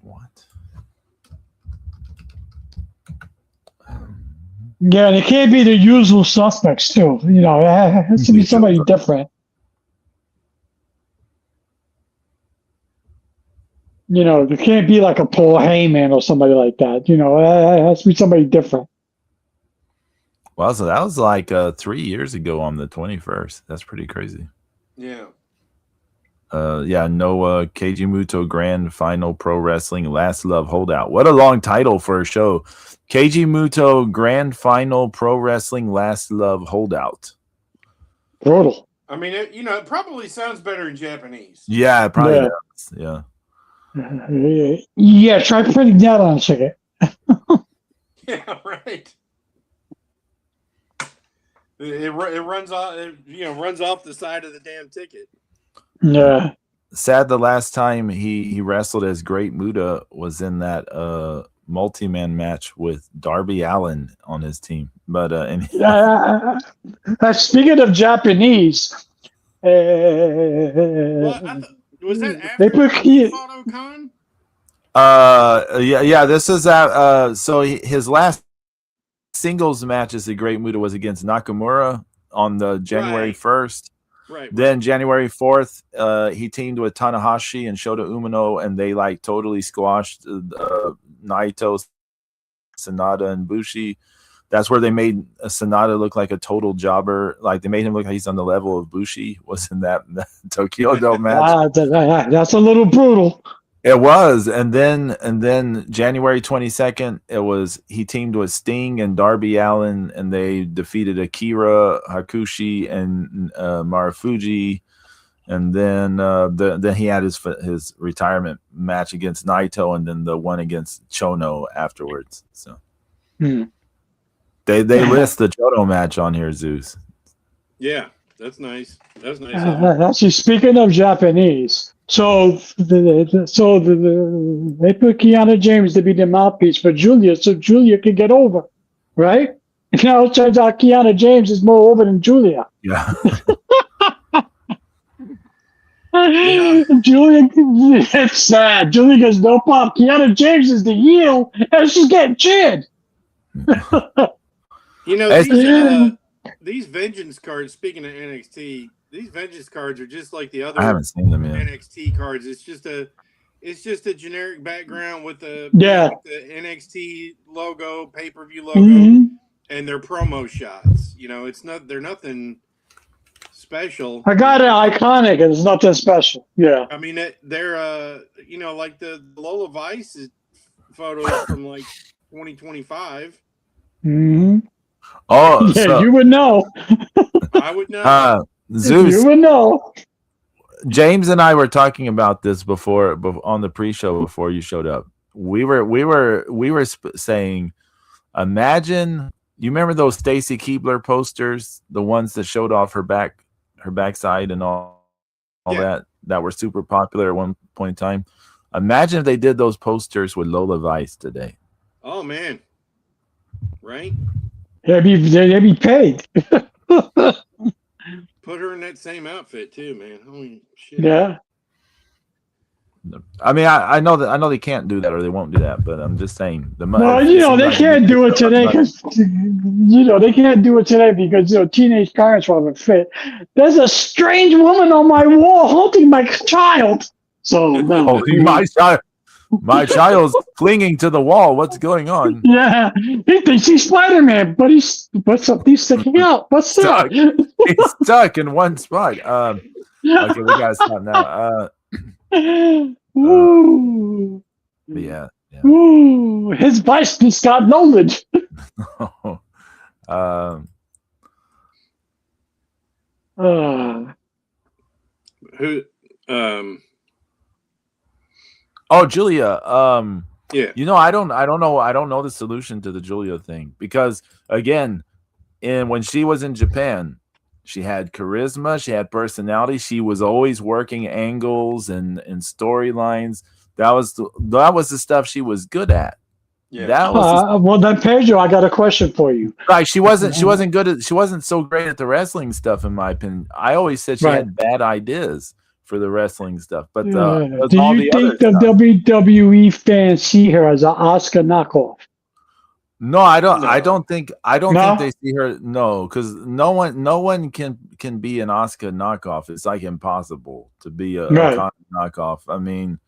What? Yeah, and it can't be the usual suspects, too. You know, it has to be somebody different. You know, it can't be like a Paul Heyman or somebody like that. You know, it has to be somebody different. Well, so that was like 3 years ago on the 21st. That's pretty crazy. Yeah. Noah, Keiji Muto Grand Final Pro Wrestling Last Love Holdout. What a long title for a show. Keiji Muto Grand Final Pro Wrestling Last Love Holdout. Brutal. I mean, it probably sounds better in Japanese. Yeah, it probably does. Yeah. Yeah, try printing that on a second. Yeah, right. It runs off. Runs off the side of the damn ticket. Yeah. Sad the last time he wrestled as Great Muta was in that multi-man match with Darby Allin on his team. But speaking of Japanese, was that after he fought Okan? This is that. So his last singles match as the Great Muta was against Nakamura on the January 1st. Right. Then January 4th, he teamed with Tanahashi and Shota Umino, and they like totally squashed Naito, Sonata, and Bushi. That's where they made Sonata look like a total jobber. Like they made him look like he's on the level of Bushi. Was in that Tokyo Dome match. That's a little brutal. It was, and then January 22nd, he teamed with Sting and Darby Allin, and they defeated Akira, Hakushi, and Marufuji, and then he had his retirement match against Naito, and then the one against Chono afterwards. So they list the Chono match on here, Zeus. Yeah, that's nice. That's nice. Actually, speaking of Japanese. So they put Kiana James to be the mouthpiece for Julia, so Julia can get over, right? Now it turns out Kiana James is more over than Julia. Yeah. Julia, it's sad. Julia gets no pop. Kiana James is the heel, and she's getting cheered. These Vengeance cards, speaking of NXT, these Vengeance cards are just like the other I haven't seen them yet. NXT cards. It's just a generic background with the NXT logo, pay-per-view logo, and their promo shots. They're nothing special. I got it iconic, and it's nothing special. Yeah. I mean, they're like the Lola Vice photos from like 2025. Mm-hmm. Oh, Yeah, so you would know. I would know. Zeus, You would know. James and I were talking about this before on the pre-show before you showed up. We were saying, imagine you remember those Stacy Keibler posters, the ones that showed off her backside and all that were super popular at one point in time. Imagine if they did those posters with Lola Vice today. Oh man, right? They'd be paid. Put her in that same outfit too, man. Holy shit. Yeah. I mean, I know they can't do that or they won't do that, but I'm just saying the money. Well, they can't do it today because they can't do it today because teenage parents want to fit. There's a strange woman on my wall holding my child. So no, my child's clinging to the wall. What's going on? Yeah, he thinks he's Spider-Man, but he's sticking out. What's that? He's stuck in one spot. Okay, we gotta stop now. Ooh. Yeah. Ooh, his vice just got knowledge. Who? Oh, Julia. Yeah. I don't know the solution to the Julia thing because again, when she was in Japan, she had charisma, she had personality, she was always working angles and storylines. That was the stuff she was good at. Yeah. That was well then, Pedro, I got a question for you. right. She wasn't good she wasn't so great at the wrestling stuff, in my opinion. I always said she had bad ideas for the wrestling stuff. But do you think the WWE fans see her as an Asuka knockoff? No, I don't. No. I don't think they see her. No, because no one can be an Asuka knockoff. It's like impossible to be a knockoff. I mean,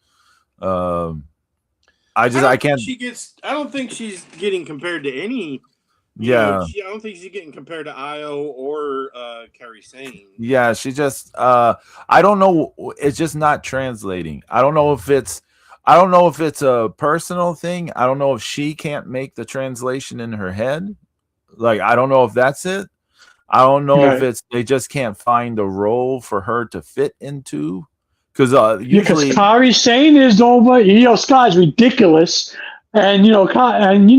I can't. I don't think she's getting compared to any. Yeah. I don't think she's getting compared to Io or Kairi Sane. Yeah, she just. I don't know. It's just not translating. I don't know if it's a personal thing. I don't know if she can't make the translation in her head. Like, I don't know if that's it. I don't know if they just can't find a role for her to fit into. Because usually Kairi Sane is over. Sky's ridiculous, and Asuka's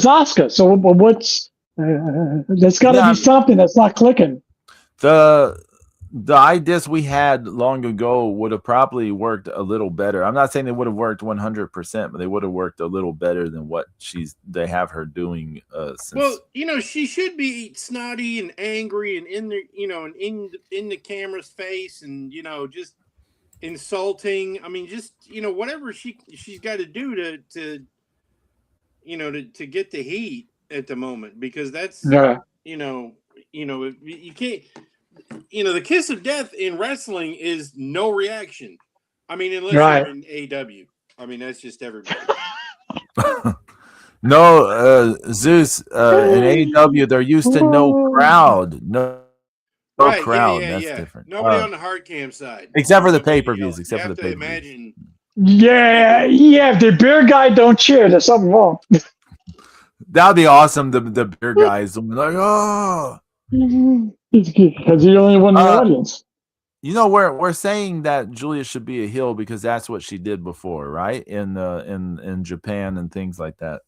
Asuka. So what's there's got to be something that's not clicking. The ideas we had long ago would have probably worked a little better. I'm not saying they would have worked 100%, but they would have worked a little better than what they have her doing. Well, she should be snotty and angry and in the camera's face and just insulting. I mean, just whatever she's got to do to get the heat at the moment, because that's you can't. The kiss of death in wrestling is no reaction. I mean, unless you're in AEW. I mean, that's just everybody. No, Zeus, in AEW, they're used to no crowd. No crowd. That's different. Nobody on the hard cam side. Except for the pay-per-views. Imagine. Yeah. If the beer guy don't cheer, there's something wrong. That'd be awesome. The beer guys will be like, oh. Because you're the only one in the audience. We're saying that Julia should be a heel because that's what she did before, right? In Japan and things like that.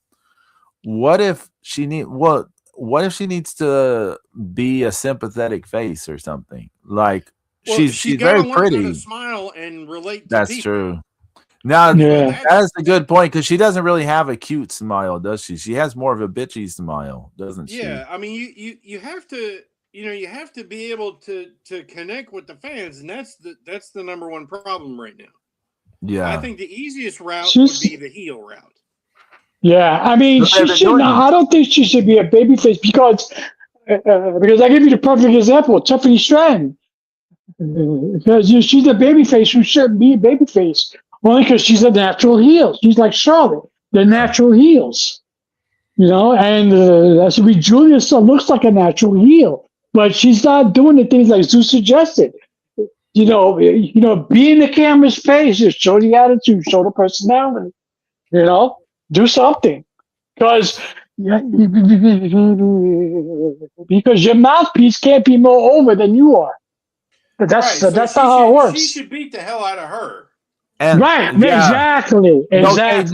What if she needs to be a sympathetic face or something? Like she's very pretty. To smile and relate. That's true. Now that's a good point because she doesn't really have a cute smile, does she? She has more of a bitchy smile, doesn't she? Yeah, I mean, you have to. You have to be able to connect with the fans, and that's the number one problem right now. Yeah, I think the easiest route would be the heel route. Yeah, I mean, I don't think she should be a babyface because I give you the perfect example, Tiffany Stratton. Because she's a babyface who shouldn't be a babyface only because she's a natural heel. She's like Charlotte, they're natural heels, and that should be Julia. Still looks like a natural heel. but she's not doing the things like Zeus suggested. Be in the camera's face, just show the attitude, show the personality. Do something because because your mouthpiece can't be more over than you are. But that's Right. that's not how it works. She should beat the hell out of her. And Right? yeah, Exactly. okay,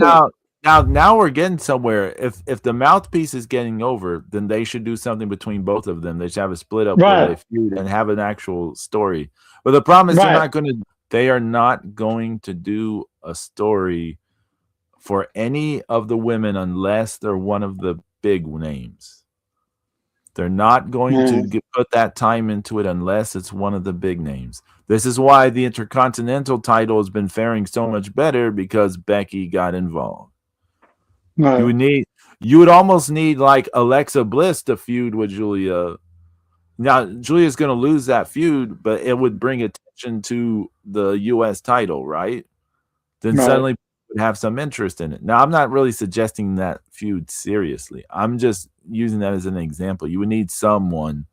now we're getting somewhere. If the mouthpiece is getting over, then they should do something between both of them. They should have a split up where they Right. feud and have an actual story. But the problem is Right. they are not going to do a story for any of the women unless they're one of the big names. They're not going to put that time into it unless it's one of the big names. This is why the Intercontinental title has been faring so much better, because Becky got involved. Right. You would almost need like Alexa Bliss to feud with Julia. Now Julia's going to lose that feud, but it would bring attention to the U.S. title, right? Then suddenly would have some interest in it. Now, I'm not really suggesting that feud seriously. I'm just using that as an example. You would need someone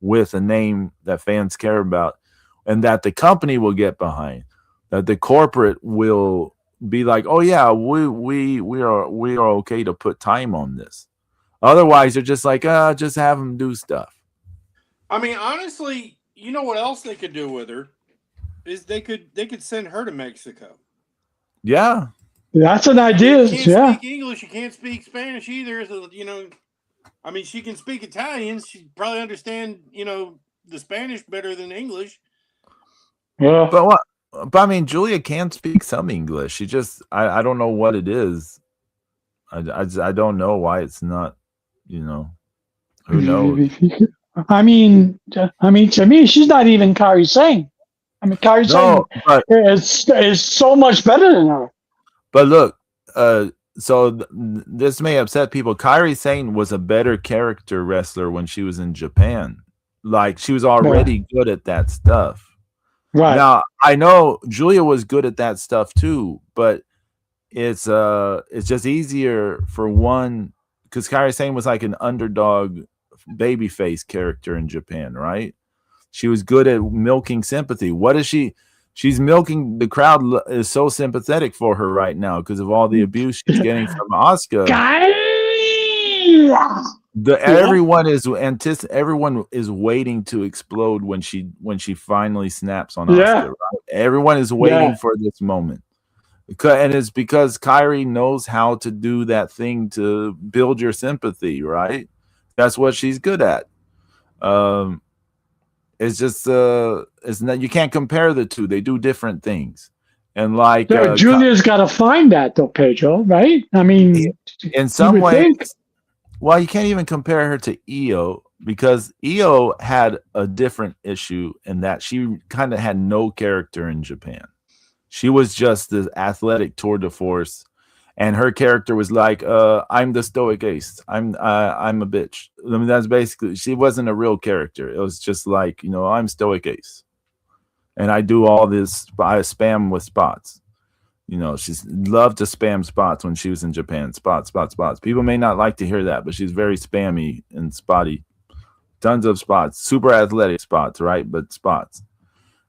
with a name that fans care about and that the company will get behind, that the corporate will be like, oh yeah, we are okay to put time on this. Otherwise, they're just like, just have them do stuff. I mean, honestly, you know what else they could do with her is they could send her to Mexico. Yeah. That's an idea. You can't speak English. You can't speak Spanish either. So, I mean, she can speak Italian. She probably understand, the Spanish better than English. Yeah. But I mean, Julia can speak some English. She just, I don't know what it is. I don't know why it's not, who knows? I mean, to me, she's not even Kairi Sane. I mean, Kairi Sane is so much better than her. But look, this may upset people. Kairi Sane was a better character wrestler when she was in Japan. Like, she was already good at that stuff. Right. Now, I know Julia was good at that stuff too, but it's just easier for one, because Kairi Sane was like an underdog babyface character in Japan, right? She was good at milking sympathy. What is she? She's milking, the crowd is so sympathetic for her right now because of all the abuse she's getting from Asuka. Everyone is waiting to explode when she finally snaps on Asuka. Right? Everyone is waiting for this moment. And it's because Kairi knows how to do that thing to build your sympathy, right? That's what she's good at. It's just it's not, you can't compare the two. They do different things. And like Julia's got to find that though, Pedro, right? I mean, in some ways, well, you can't even compare her to Io, because Io had a different issue in that she kind of had no character in Japan. She was just the athletic tour de force, and her character was like, I'm the stoic ace. I'm a bitch. I mean, that's basically, she wasn't a real character. It was just like, I'm stoic ace, and I do all this. I spam with spots. She's loved to spam spots when she was in Japan. Spots. People may not like to hear that, but she's very spammy and spotty. Tons of spots, super athletic spots, right? But spots.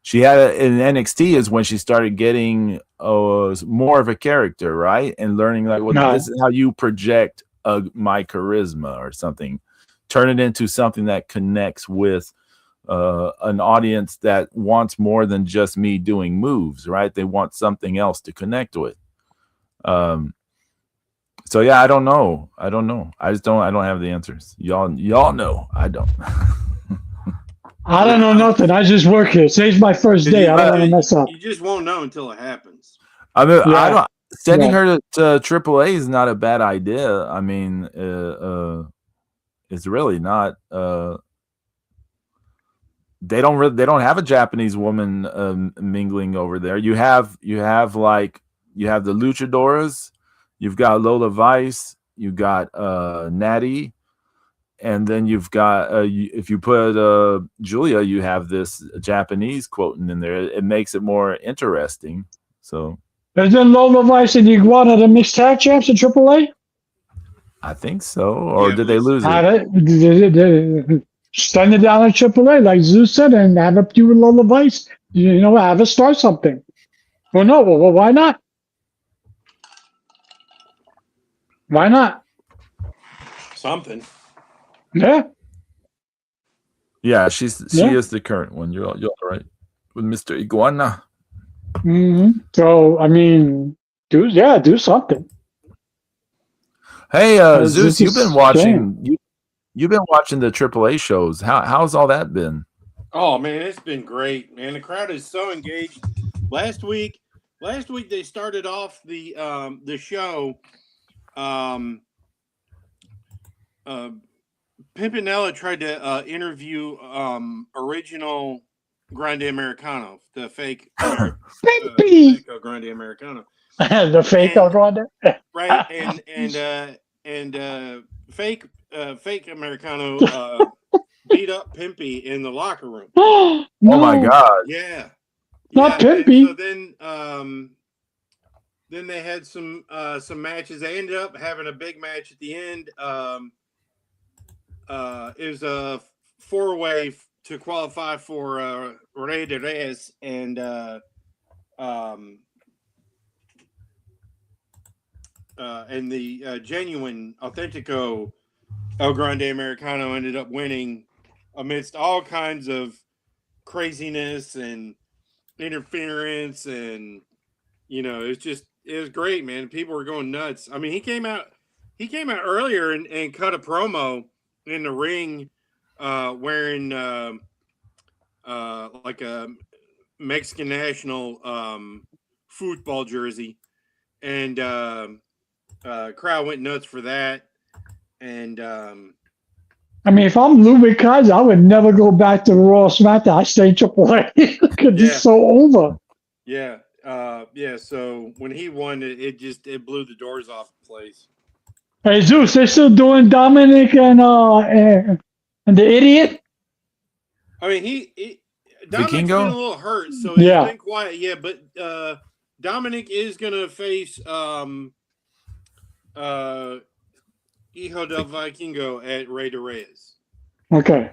She had in NXT is when she started getting more of a character, right? And learning like, this is how you project my charisma or something. Turn it into something that connects with an audience that wants more than just me doing moves, right? They want something else to connect with. So yeah, I don't know. I don't have the answers. Y'all know. I don't. I don't know nothing. I just work here. Today's my first day. I don't want to mess up. You just won't know until it happens. I mean, sending her to AAA is not a bad idea. I mean, it's really not. They don't have a Japanese woman mingling over there. You have the Luchadoras, you've got Lola Vice, you got Natty. And then you've got, if you put Julia, you have this Japanese quoting in there. It makes it more interesting. So, isn't Lola Vice and Iguana the mixed tag champs in AAA? I think so. Or did they lose it? Send it down to AAA, like Zeus said, and have a few little advice. Have it start something. Well, no, well, why not? Why not? Something. Yeah, Yeah, she Yeah. is the current one. You're all right with Mr. Iguana. So I mean, do something. Hey, It's Zeus, just a you've been shame. watching. You've been watching the AAA shows. How's all that been? Oh man, it's been great, man. The crowd is so engaged. Last week they started off the show. Pimpinella tried to interview original Grande Americano, the fake Pimpy! fake Grande Americano, The fake And- going there. right? And fake Americano beat up Pimpy in the locker room. No, Oh my God! Yeah, Not And Pimpy. so then they had some matches. They ended up having a big match at the end. It was a 4-way to qualify for Rey de Reyes and the genuine Authentico El Grande Americano ended up winning amidst all kinds of craziness and interference, and it was great, man. People were going nuts. I mean, he came out earlier and cut a promo in the ring, wearing like a Mexican national football jersey, and crowd went nuts for that. And I mean, if I'm Lou Kaiser, I would never go back to Raw SmackDown. I stay AAA because Yeah. it's so over. yeah. So when he won, it blew the doors off the place. Hey Zeus, they still doing Dominic and the idiot? I mean, Dominic's been Vikingo? a little hurt, so Yeah. he's been quiet. Yeah, but Dominic is gonna face Hijo del Vikingo at Rey de Reyes. Okay.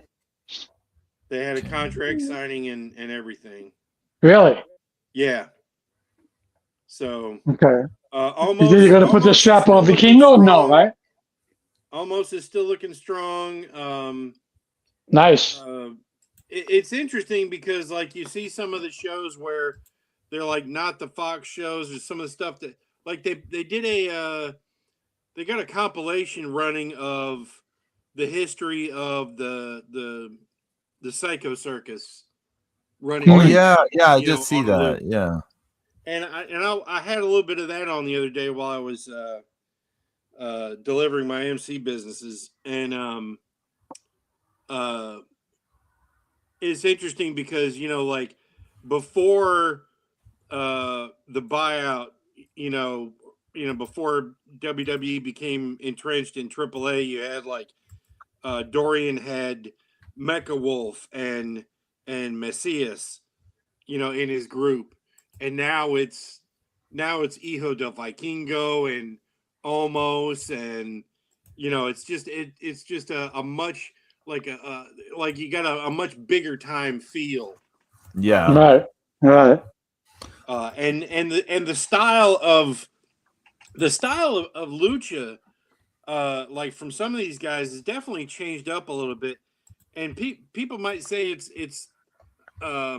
They had a contract signing and everything. Really? Yeah. So Okay. almost. You think you're gonna put the strap on Vikingo? No, right? Almost is still looking strong. Nice. It's interesting because like you see some of the shows where they're like not the Fox shows, or some of the stuff that like they did they got a compilation running of the history of the Psycho Circus running. Oh yeah, I you did know, see on a loop. that. Yeah. And I had a little bit of that on the other day while I was delivering my MC businesses, and it's interesting because like before the buyout, before WWE became entrenched in AAA, you had like Dorian had Mecha Wolf and Messias, in his group, and now it's Hijo del Vikingo and Omos, and it's just a much like like you got a much bigger time feel. Yeah. Right. And the style of lucha, like from some of these guys, has definitely changed up a little bit. And people might say it's I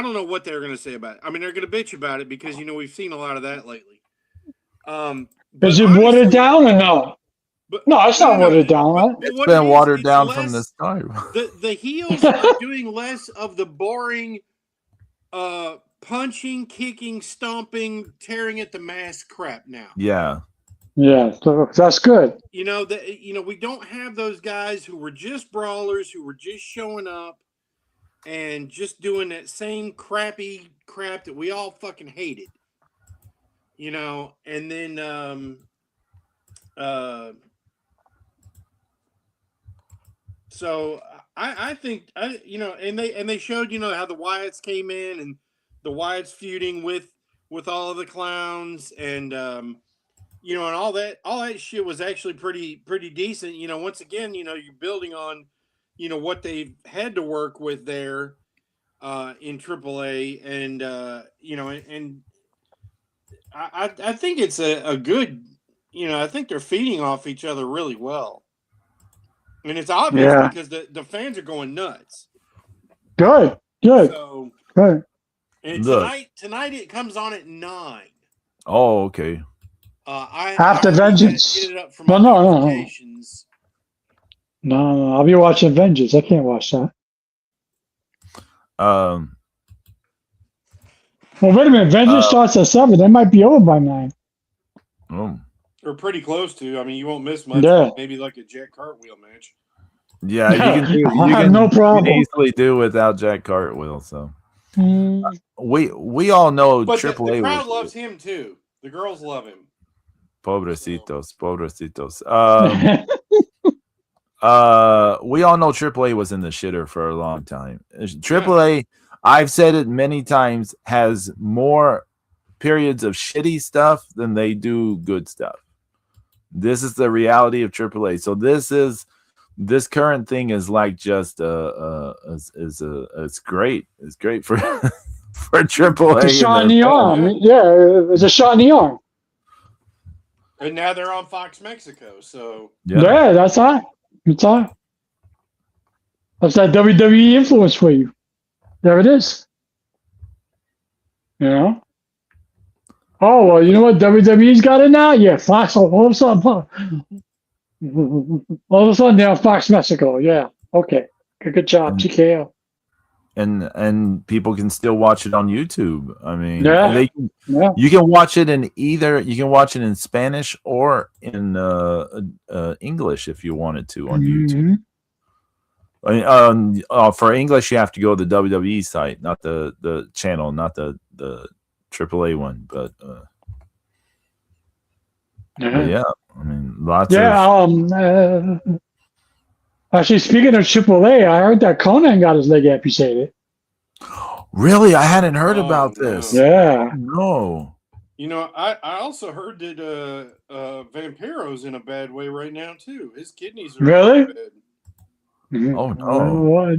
don't know what they're going to say about it. I mean, they're going to bitch about it because we've seen a lot of that lately. Is it watered down or no? But No, it's not watered down, right? It's been watered down from the start. The heels are doing less of the boring punching, kicking, stomping, tearing at the mask crap now. Yeah. Yeah, so that's good. We don't have those guys who were just brawlers, who were just showing up and just doing that same crappy crap that we all fucking hated. And then so I think and they showed how the Wyatts came in, and the Wyatts feuding with all of the clowns, and and all that shit was actually pretty decent. Once again, you're building on, what they've had to work with there in AAA, and and I think it's a good, I think they're feeding off each other really well, and it's obvious because the fans are going nuts. Good. So, Good. and tonight it comes on at 9. Oh, okay. After Vengeance. Get it up from No. notifications. No, I'll be watching Vengeance. I can't watch that. Um. Well, wait a minute. Vengeance starts at 7. That might be over by 9. Oh. Or pretty close to. I mean, you won't miss much. Yeah. Maybe like a Jack Cartwheel match. Yeah, you have no problem. easily do without Jack Cartwheel. So Mm. we all know But AAA. the crowd loves him too. The girls love him. Pobrecitos. We all know AAA was in the shitter for a long time. AAA, I've said it many times, has more periods of shitty stuff than they do good stuff. This is the reality of AAA. So this current thing is like just it's great. It's great for for AAA. It's a shot in the arm. Yeah, it's a shot in the arm. And now they're on Fox Mexico, so yeah, that's all. It's all. That's that WWE influence for you. There it is. Oh well, you know what? WWE's got it now. Yeah, Fox. All of a sudden, they're on Fox Mexico. Yeah. Okay. Good job, TKO. And people can still watch it on YouTube. I mean, you can watch it in you can watch it in Spanish or in English if you wanted to on YouTube. For English, you have to go to the WWE site, not the channel, not the AAA one. But yeah, I mean, lots of. Actually, speaking of AAA, I heard that Conan got his leg amputated. Really? I hadn't heard about this. Yeah. No. I also heard that Vampiro's in a bad way right now too. His kidneys are really bad. Oh no.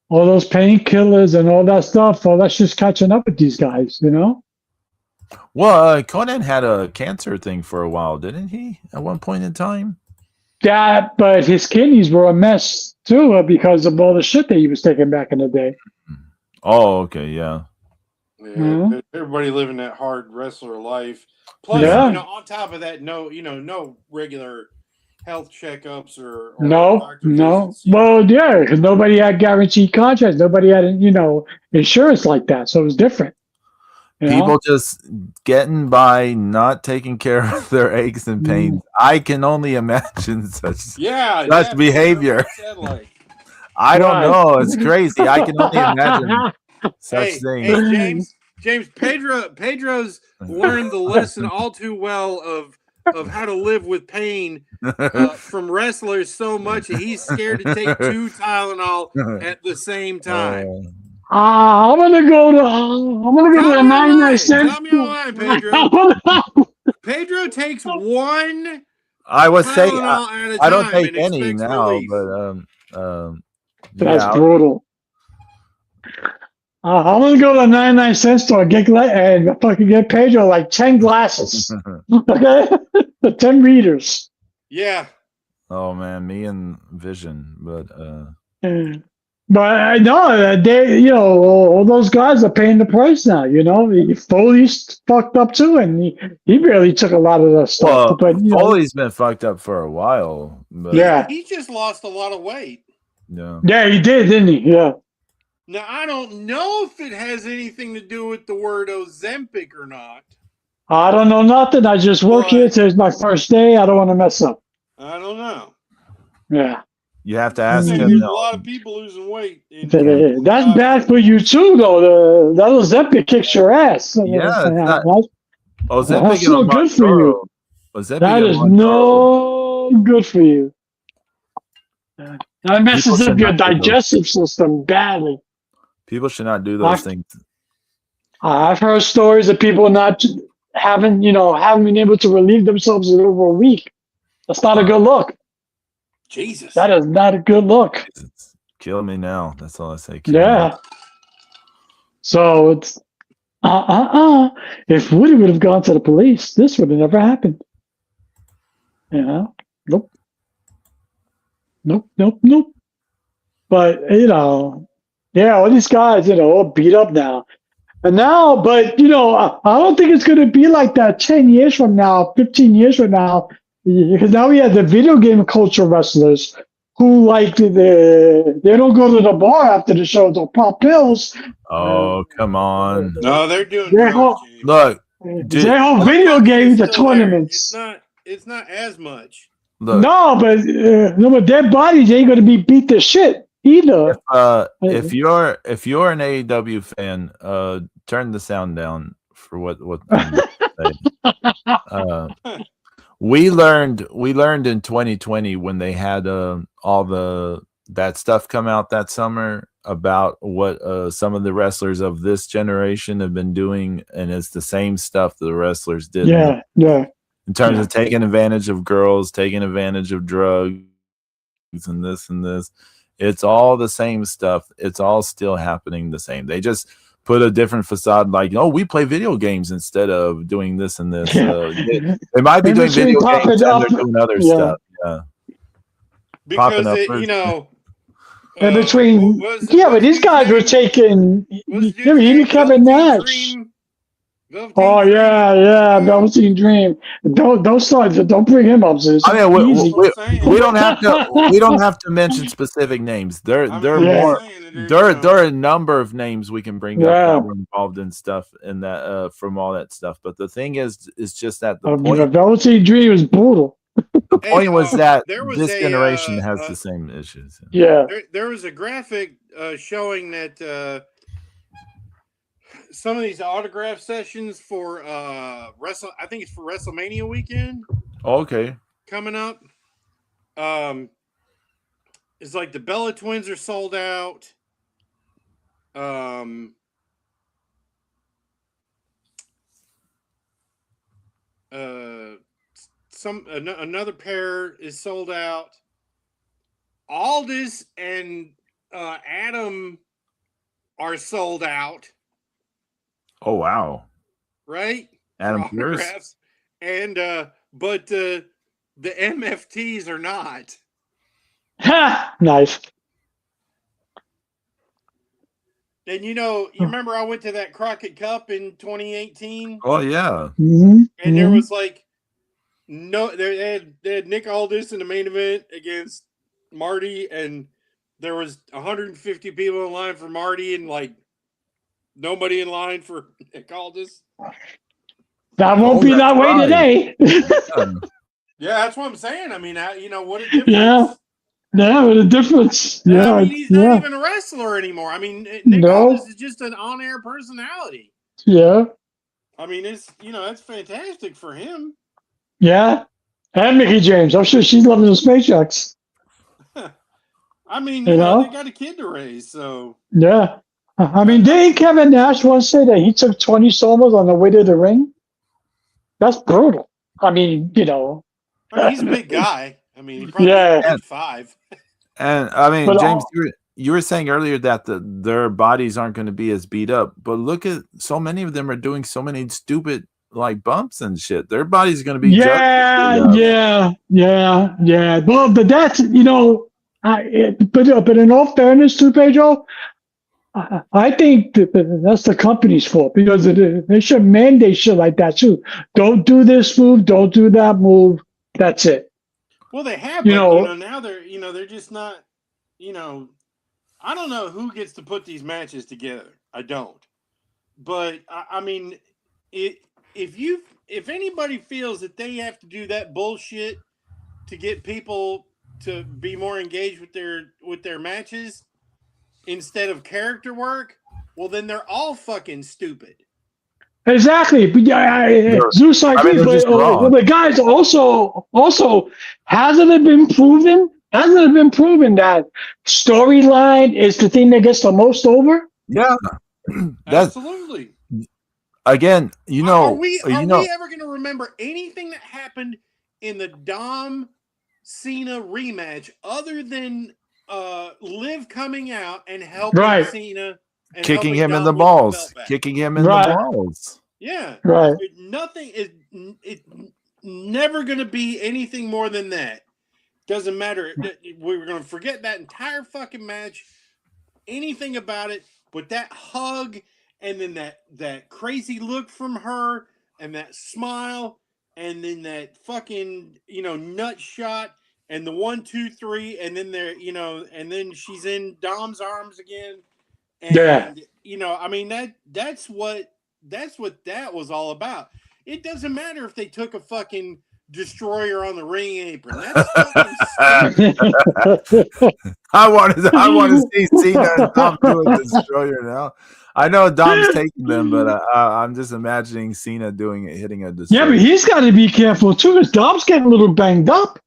All those painkillers and all that stuff. All that's just catching up with these guys. Well, Conan had a cancer thing for a while, didn't he? At one point in time. That, but his kidneys were a mess too because of all the shit that he was taking back in the day. Oh, okay, yeah. Everybody living that hard wrestler life. Plus, on top of that, no regular health checkups or no. visits. Well, yeah, because nobody had guaranteed contracts. Nobody had, insurance like that, so it was different. People just getting by, not taking care of their aches and pains. I can only imagine such behavior. I don't know. It's crazy. I can only imagine such things. Hey, James, Pedro's learned the lesson all too well of how to live with pain from wrestlers so much that he's scared to take 2 Tylenol at the same time. I'm gonna go to the 99-cent. Tell me a line, Pedro. Pedro takes 1. I was saying I don't take any now, but that's brutal. I'm gonna go to the 99-cent store and fucking get Pedro like 10 glasses. Okay, the 10 readers. Yeah. Oh man, me and Vision, but. But I know all those guys are paying the price now. Foley's fucked up too, and he barely took a lot of that stuff. Well, Foley's been fucked up for a while. But he just lost a lot of weight. Yeah, he did, didn't he? Yeah. Now I don't know if it has anything to do with the word Ozempic or not. I don't know nothing. I just work here. Today's my first day. I don't want to mess up. I don't know. Yeah. You have to ask him. There's a lot of people losing weight. That's bad for you too, though. That Ozempic kicks your ass. Yeah, that's no good for you. That is no good for you. That messes up your digestive system badly. People should not do those things. I've heard stories of people not haven't been able to relieve themselves in over a week. That's not a good look. Jesus. That is not a good look. Kill me now. That's all I say. Kill me Yeah. now. So it's If Woody would have gone to the police, this would have never happened. Nope. Nope. But all these guys, all beat up now. And now, but I don't think it's going to be like that 10 years from now, 15 years from now, because now we have the video game culture wrestlers who they don't go to the bar after the show, they'll pop pills. Oh, come on. No, they're doing Their drugs, James. Look, their whole video games are tournaments. It's not as much. look. No, but their bodies ain't going to be beat to shit either. If you're an AEW fan, turn the sound down for what I'm saying. We learned in 2020 when they had all that stuff come out that summer about what some of the wrestlers of this generation have been doing, and it's the same stuff the wrestlers did. Yeah. In terms of taking advantage of girls, taking advantage of drugs, and this. It's all the same stuff. It's all still happening the same. They just put a different facade, like, we play video games instead of doing this and this. They might be doing video games and they're doing other stuff. Yeah. Because in between, but these guys were taking. Even Kevin Nash. Oh yeah, Velveteen Dream. Don't bring him up, sis. I mean, we don't have to mention specific names. There are a number of names we can bring up that were involved in stuff in that from all that stuff. But the thing is just that the point. Velveteen Dream is brutal. The point was that this generation has the same issues. Yeah, there was a graphic showing that. Some of these autograph sessions for I think it's for WrestleMania weekend. Okay. Coming up. It's like the Bella Twins are sold out. Another pair is sold out. Aldis and Adam are sold out. Oh wow! Right, Adam Pearce, and but the MFTs are not. Ha! Nice. And you remember I went to that Crockett Cup in 2018. Oh yeah, and there was they had Nick Aldis in the main event against Marty, and there was 150 people in line for Marty, and nobody in line for Nick Aldis. That won't be that way today. Yeah, that's what I'm saying. I mean, what a difference. Yeah, what a difference. Yeah, I mean, he's not even a wrestler anymore. I mean, Nick Aldis is just an on-air personality. Yeah. I mean, it's that's fantastic for him. Yeah, and Mickey James. I'm sure she's loving those paychecks. I mean, they got a kid to raise, so yeah. I mean, didn't Kevin Nash once say that he took 20 somas on the way to the ring? That's brutal. I mean, he's a big guy. I mean, he probably 5. And I mean, James, you were saying earlier that their bodies aren't going to be as beat up, but look at so many of them are doing so many stupid bumps and shit. Their body's going to be yeah. Well, but that's but in all fairness to Pedro, I think that's the company's fault because they should mandate shit like that too. Don't do this move. Don't do that move. That's it. Well, they have, but now they're just not. I don't know who gets to put these matches together. I don't. But I mean, if anybody feels that they have to do that bullshit to get people to be more engaged with their matches instead of character work, well, then they're all fucking stupid. Exactly, but Zeus, I agree. But guys, also, hasn't it been proven that storyline is the thing that gets the most over? Yeah, absolutely. again, Are we ever going to remember anything that happened in the Dom Cena rematch other than Liv coming out and helping Cena and kicking helping him in Dom the win balls, belt back? kicking him in the balls. Yeah, right. It's never going to be anything more than that. Doesn't matter. We're going to forget that entire fucking match. Anything about it, but that hug and then that crazy look from her and that smile and then that fucking nut shot and the 1 2 3 and then there and then she's in Dom's arms again and I mean that's what that was all about. It doesn't matter if they took a fucking destroyer on the ring apron. That's fucking stupid. I want to see Cena and Dom do a destroyer now. I know Dom's taking them, but I'm just imagining Cena doing it, hitting a destroyer. Yeah, but he's got to be careful too, because Dom's getting a little banged up.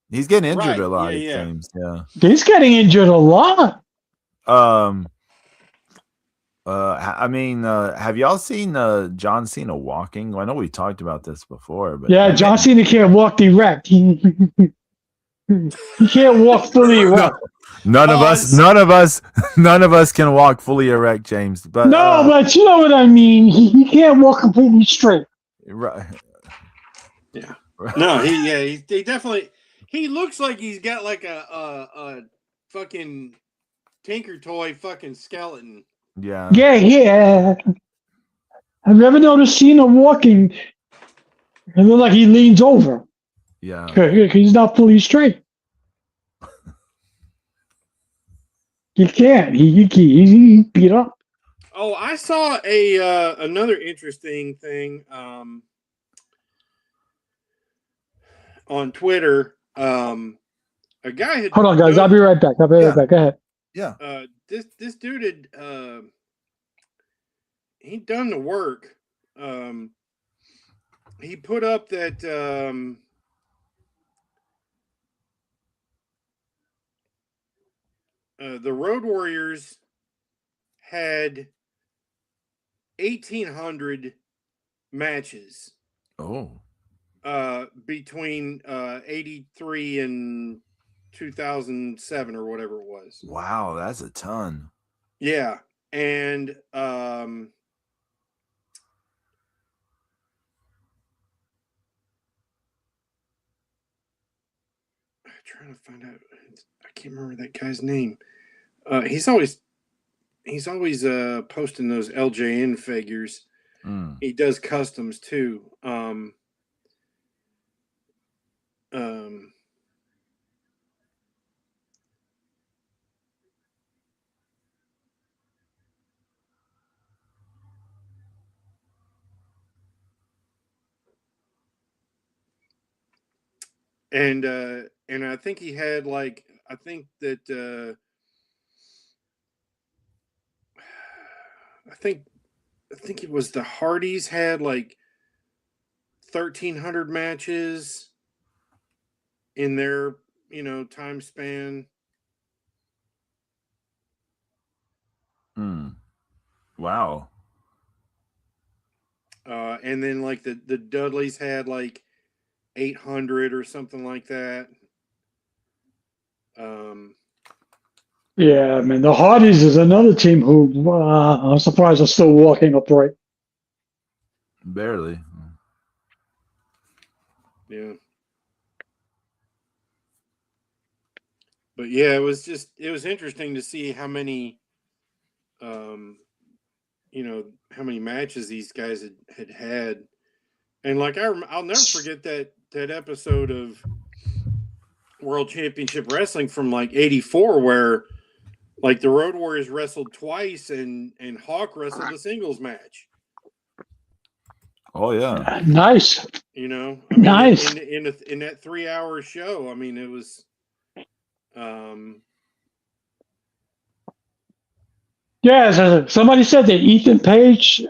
He's getting injured a lot, it seems. Yeah, he's getting injured a lot. I mean, have y'all seen John Cena walking? I know we talked about this before, but John Cena can't walk erect. He can't walk fully erect. None of us can walk fully erect, James. But but you know what I mean. He can't walk completely straight. Right. Yeah. No, he definitely he looks like he's got like a fucking Tinker Toy fucking skeleton. Yeah. Yeah. Have you ever noticed Cena walking? It looks like he leans over. Yeah. He's not fully straight. He can't. He beat up. Oh, I saw another interesting thing on Twitter. A guy had Hold on, guys. I'll be right back. Go ahead. Yeah. This dude had he'd done the work. He put up that the Road Warriors had 1,800 matches. Oh. Between 83 and 2007 or whatever it was. Wow, that's a ton. Yeah, and I'm trying to find out. I can't remember that guy's name. He's always posting those LJN figures. He does customs too. And I think he had like I think it was the Hardys had like 1,300 matches in their time span. Wow. And then like the Dudleys had like 800 or something like that. Yeah, man. The Hardys is another team who I'm surprised are still walking upright. Barely. Yeah. But yeah, it was interesting to see how many, how many matches these guys had. And like, I'll never forget that episode of World Championship Wrestling from like 84, where like the Road Warriors wrestled twice and Hawk wrestled a singles match. Oh yeah. Nice. Nice. In that 3-hour show. I mean, it was yeah, somebody said that Ethan Page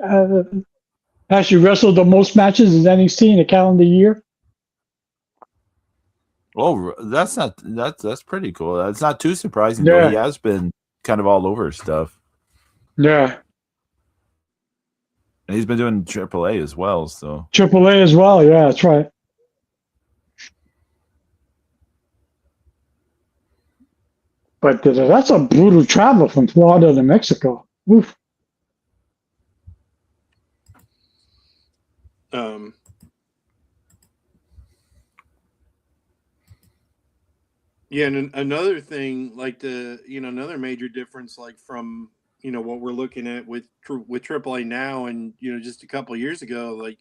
actually wrestled the most matches in NXT in a calendar year. Oh, that's pretty cool. That's not too surprising. Though. He has been kind of all over stuff. Yeah. And he's been doing AAA as well. So AAA as well. Yeah, that's right. But that's a brutal travel from Florida to Mexico. Oof. Yeah, and another thing, like another major difference, like from what we're looking at with AAA now, and just a couple of years ago, like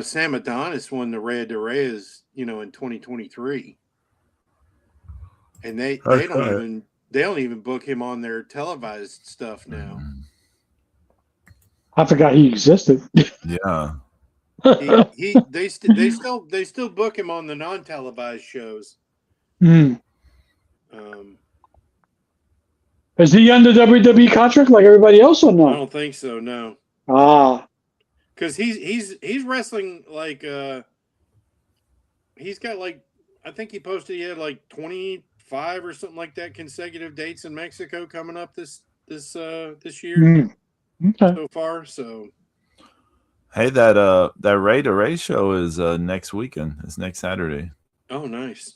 Sam Adonis won the Rey de Reyes, in 2023, and they don't even book him on their televised stuff now. I forgot he existed. Yeah. They still book him on the non-televised shows. Is he under WWE contract like everybody else or I no? don't think so. No. Because he's wrestling like he's got like, I think he posted he had like 25 or something like that consecutive dates in Mexico coming up this year so far. So. Hey, that Rey de Rey show is next weekend. It's next Saturday. Oh, nice.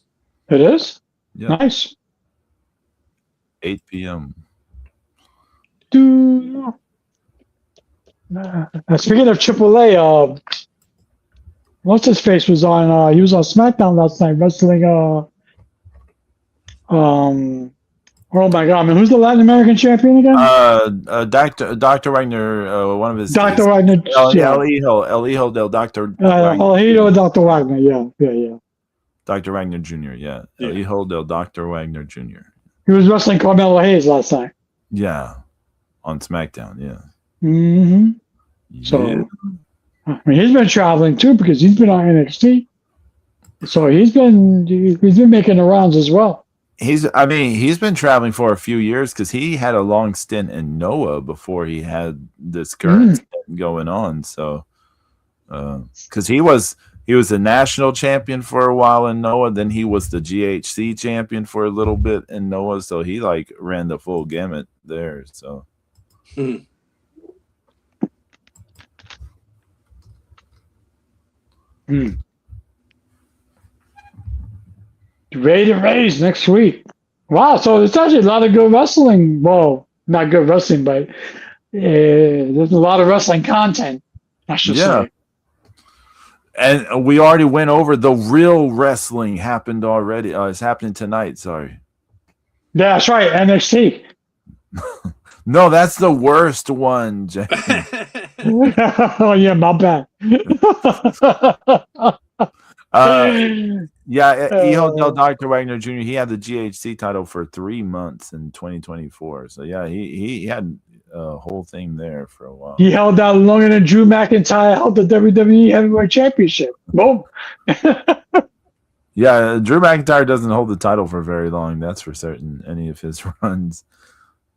It is? Yeah. Nice. 8 p.m. Speaking of AAA, what's his face was on? He was on SmackDown last night wrestling. Oh my God! I mean, who's the Latin American champion again? Dr. Wagner. One of his. Dr. Wagner. El Hijo del Dr. El Hijo Dr. Wagner. Yeah. Dr. Wagner Jr. Yeah. El Hijo del Dr. Wagner Jr. He was wrestling Carmelo Hayes last night. Yeah, on SmackDown. Yeah. Mm-hmm. So, I mean, he's been traveling too because he's been on NXT. So he's been making the rounds as well. He's been traveling for a few years because he had a long stint in Noah before he had this current stint going on. So, because he was the national champion for a while in Noah, then he was the GHC champion for a little bit in Noah. So he like ran the full gamut there. So. Rey de Reyes next week. Wow, so there's actually a lot of good wrestling. Well, not good wrestling, but there's a lot of wrestling content, I should say. And we already went over the real wrestling happened already. It's happening tonight. Sorry. Yeah, that's right. NXT. No, that's the worst one, Jay. Oh, yeah, my bad. Hijo del Dr. Wagner Jr., he had the GHC title for 3 months in 2024. So, yeah, he had a whole thing there for a while. He held out longer than Drew McIntyre held the WWE Heavyweight Championship. Boom. Yeah, Drew McIntyre doesn't hold the title for very long. That's for certain, any of his runs.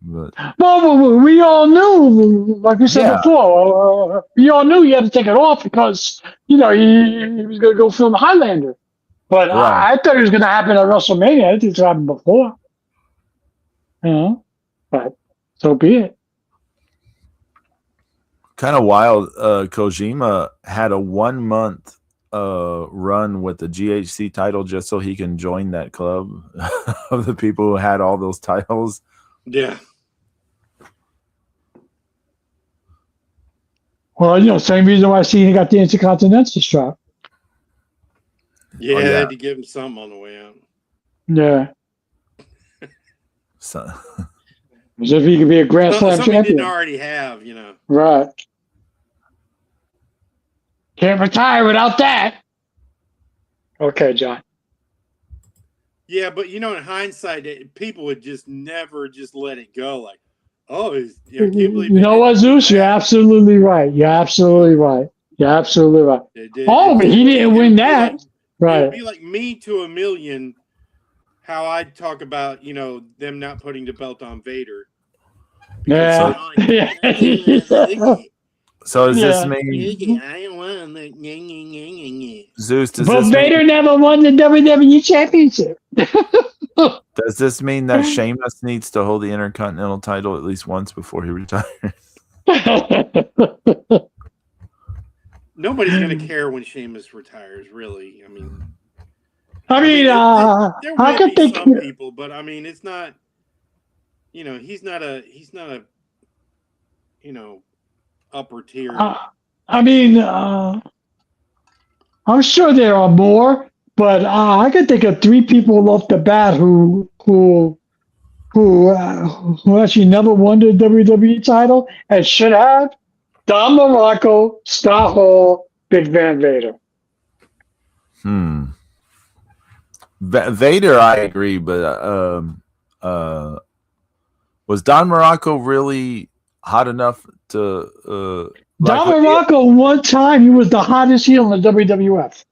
But well, we all knew, like we said before, we all knew he had to take it off because, he was going to go film Highlander. But I thought it was going to happen at WrestleMania. I didn't think it happened before. But so be it. Kind of wild. Kojima had a 1 month run with the GHC title just so he can join that club of the people who had all those titles. Yeah. Well, same reason why I see he got the Intercontinental strap. Yeah, they had to give him something on the way out. Yeah. So, as if he could be a Grand Slam champion. He didn't already have, Right. Can't retire without that. Okay, John. Yeah, but in hindsight, people would just never just let it go. Like, I can't believe you know what, Zeus? You're absolutely right. You're absolutely right. But he didn't win that. Right. It'd be like me to a million. How I'd talk about them not putting the belt on Vader. Yeah. So does this mean? I don't want on that. Zeus, does But this Vader mean, never won the WWE Championship. does this mean that Sheamus needs to hold the Intercontinental title at least once before he retires? Nobody's gonna care when Sheamus retires, really. I mean, there there how will could be they? some people, but I mean, it's not. He's not a upper tier. I'm sure there are more, but I could think of 3 people off the bat who actually never won the WWE title and should have. Don Morocco, Scott Hall, Big Van Vader. Vader, I agree, but was Don Morocco really hot enough to Don Morocco, one time, he was the hottest heel in the WWF.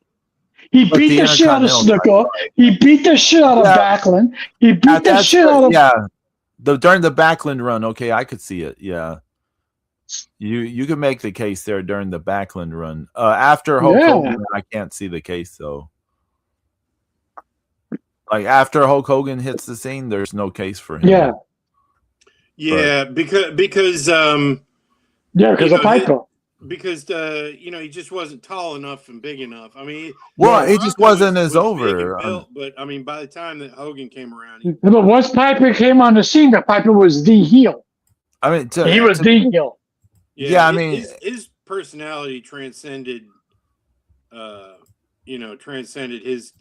He beat the shit out of Snooker. He beat the shit out of Backlund. He beat the shit out of... during the Backlund run, okay, I could see it. Yeah. You could make the case there during the Backlund run. After Hulk Hogan, I can't see the case though. Like after Hulk Hogan hits the scene, there's no case for him. Because of Piper. Because he just wasn't tall enough and big enough. I mean, it just wasn't as over. Built, but I mean, by the time that Hogan came around, but once Piper came on the scene, that Piper was the heel. I mean, he was the heel. Yeah, I mean, his personality transcended, transcended his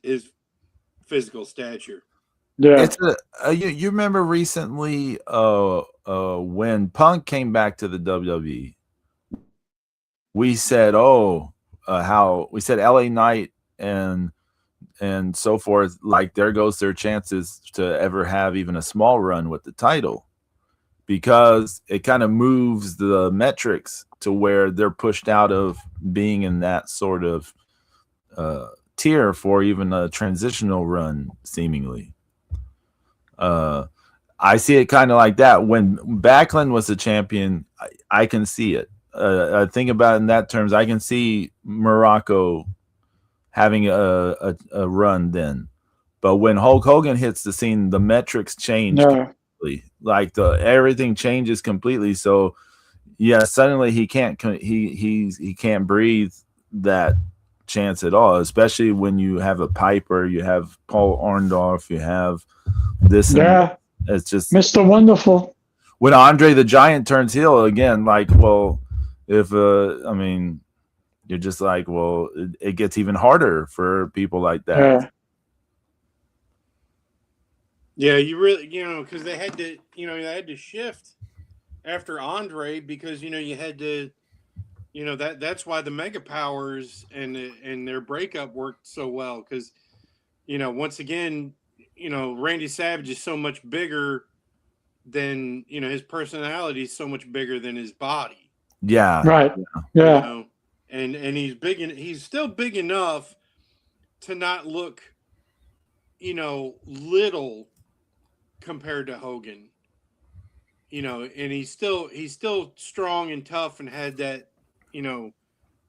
physical stature. Yeah, it's you remember recently, when Punk came back to the WWE, we said, how we said LA Knight and so forth, like there goes their chances to ever have even a small run with the title, because it kind of moves the metrics to where they're pushed out of being in that sort of tier for even a transitional run, seemingly. I see it kind of like that. When Backlund was the champion, I can see it. I think about it in that terms. I can see Morocco having a run then. But when Hulk Hogan hits the scene, the metrics change completely. Like everything changes completely. So yeah, suddenly he can't breathe that chance at all, especially when you have a Piper, you have Paul Orndorff, you have this. It's just Mr. Wonderful. When Andre the Giant turns heel again, like, well, if I mean, you're just like, well, it gets even harder for people like that. Yeah, you really, because they had to shift after Andre, because you had to, that's why the Mega Powers and their breakup worked so well, because once again, Randy Savage is so much bigger than his personality is so much bigger than his body. Yeah, right. Yeah, and he's big, and he's still big enough to not look, little compared to Hogan. And he's still strong and tough, and had that,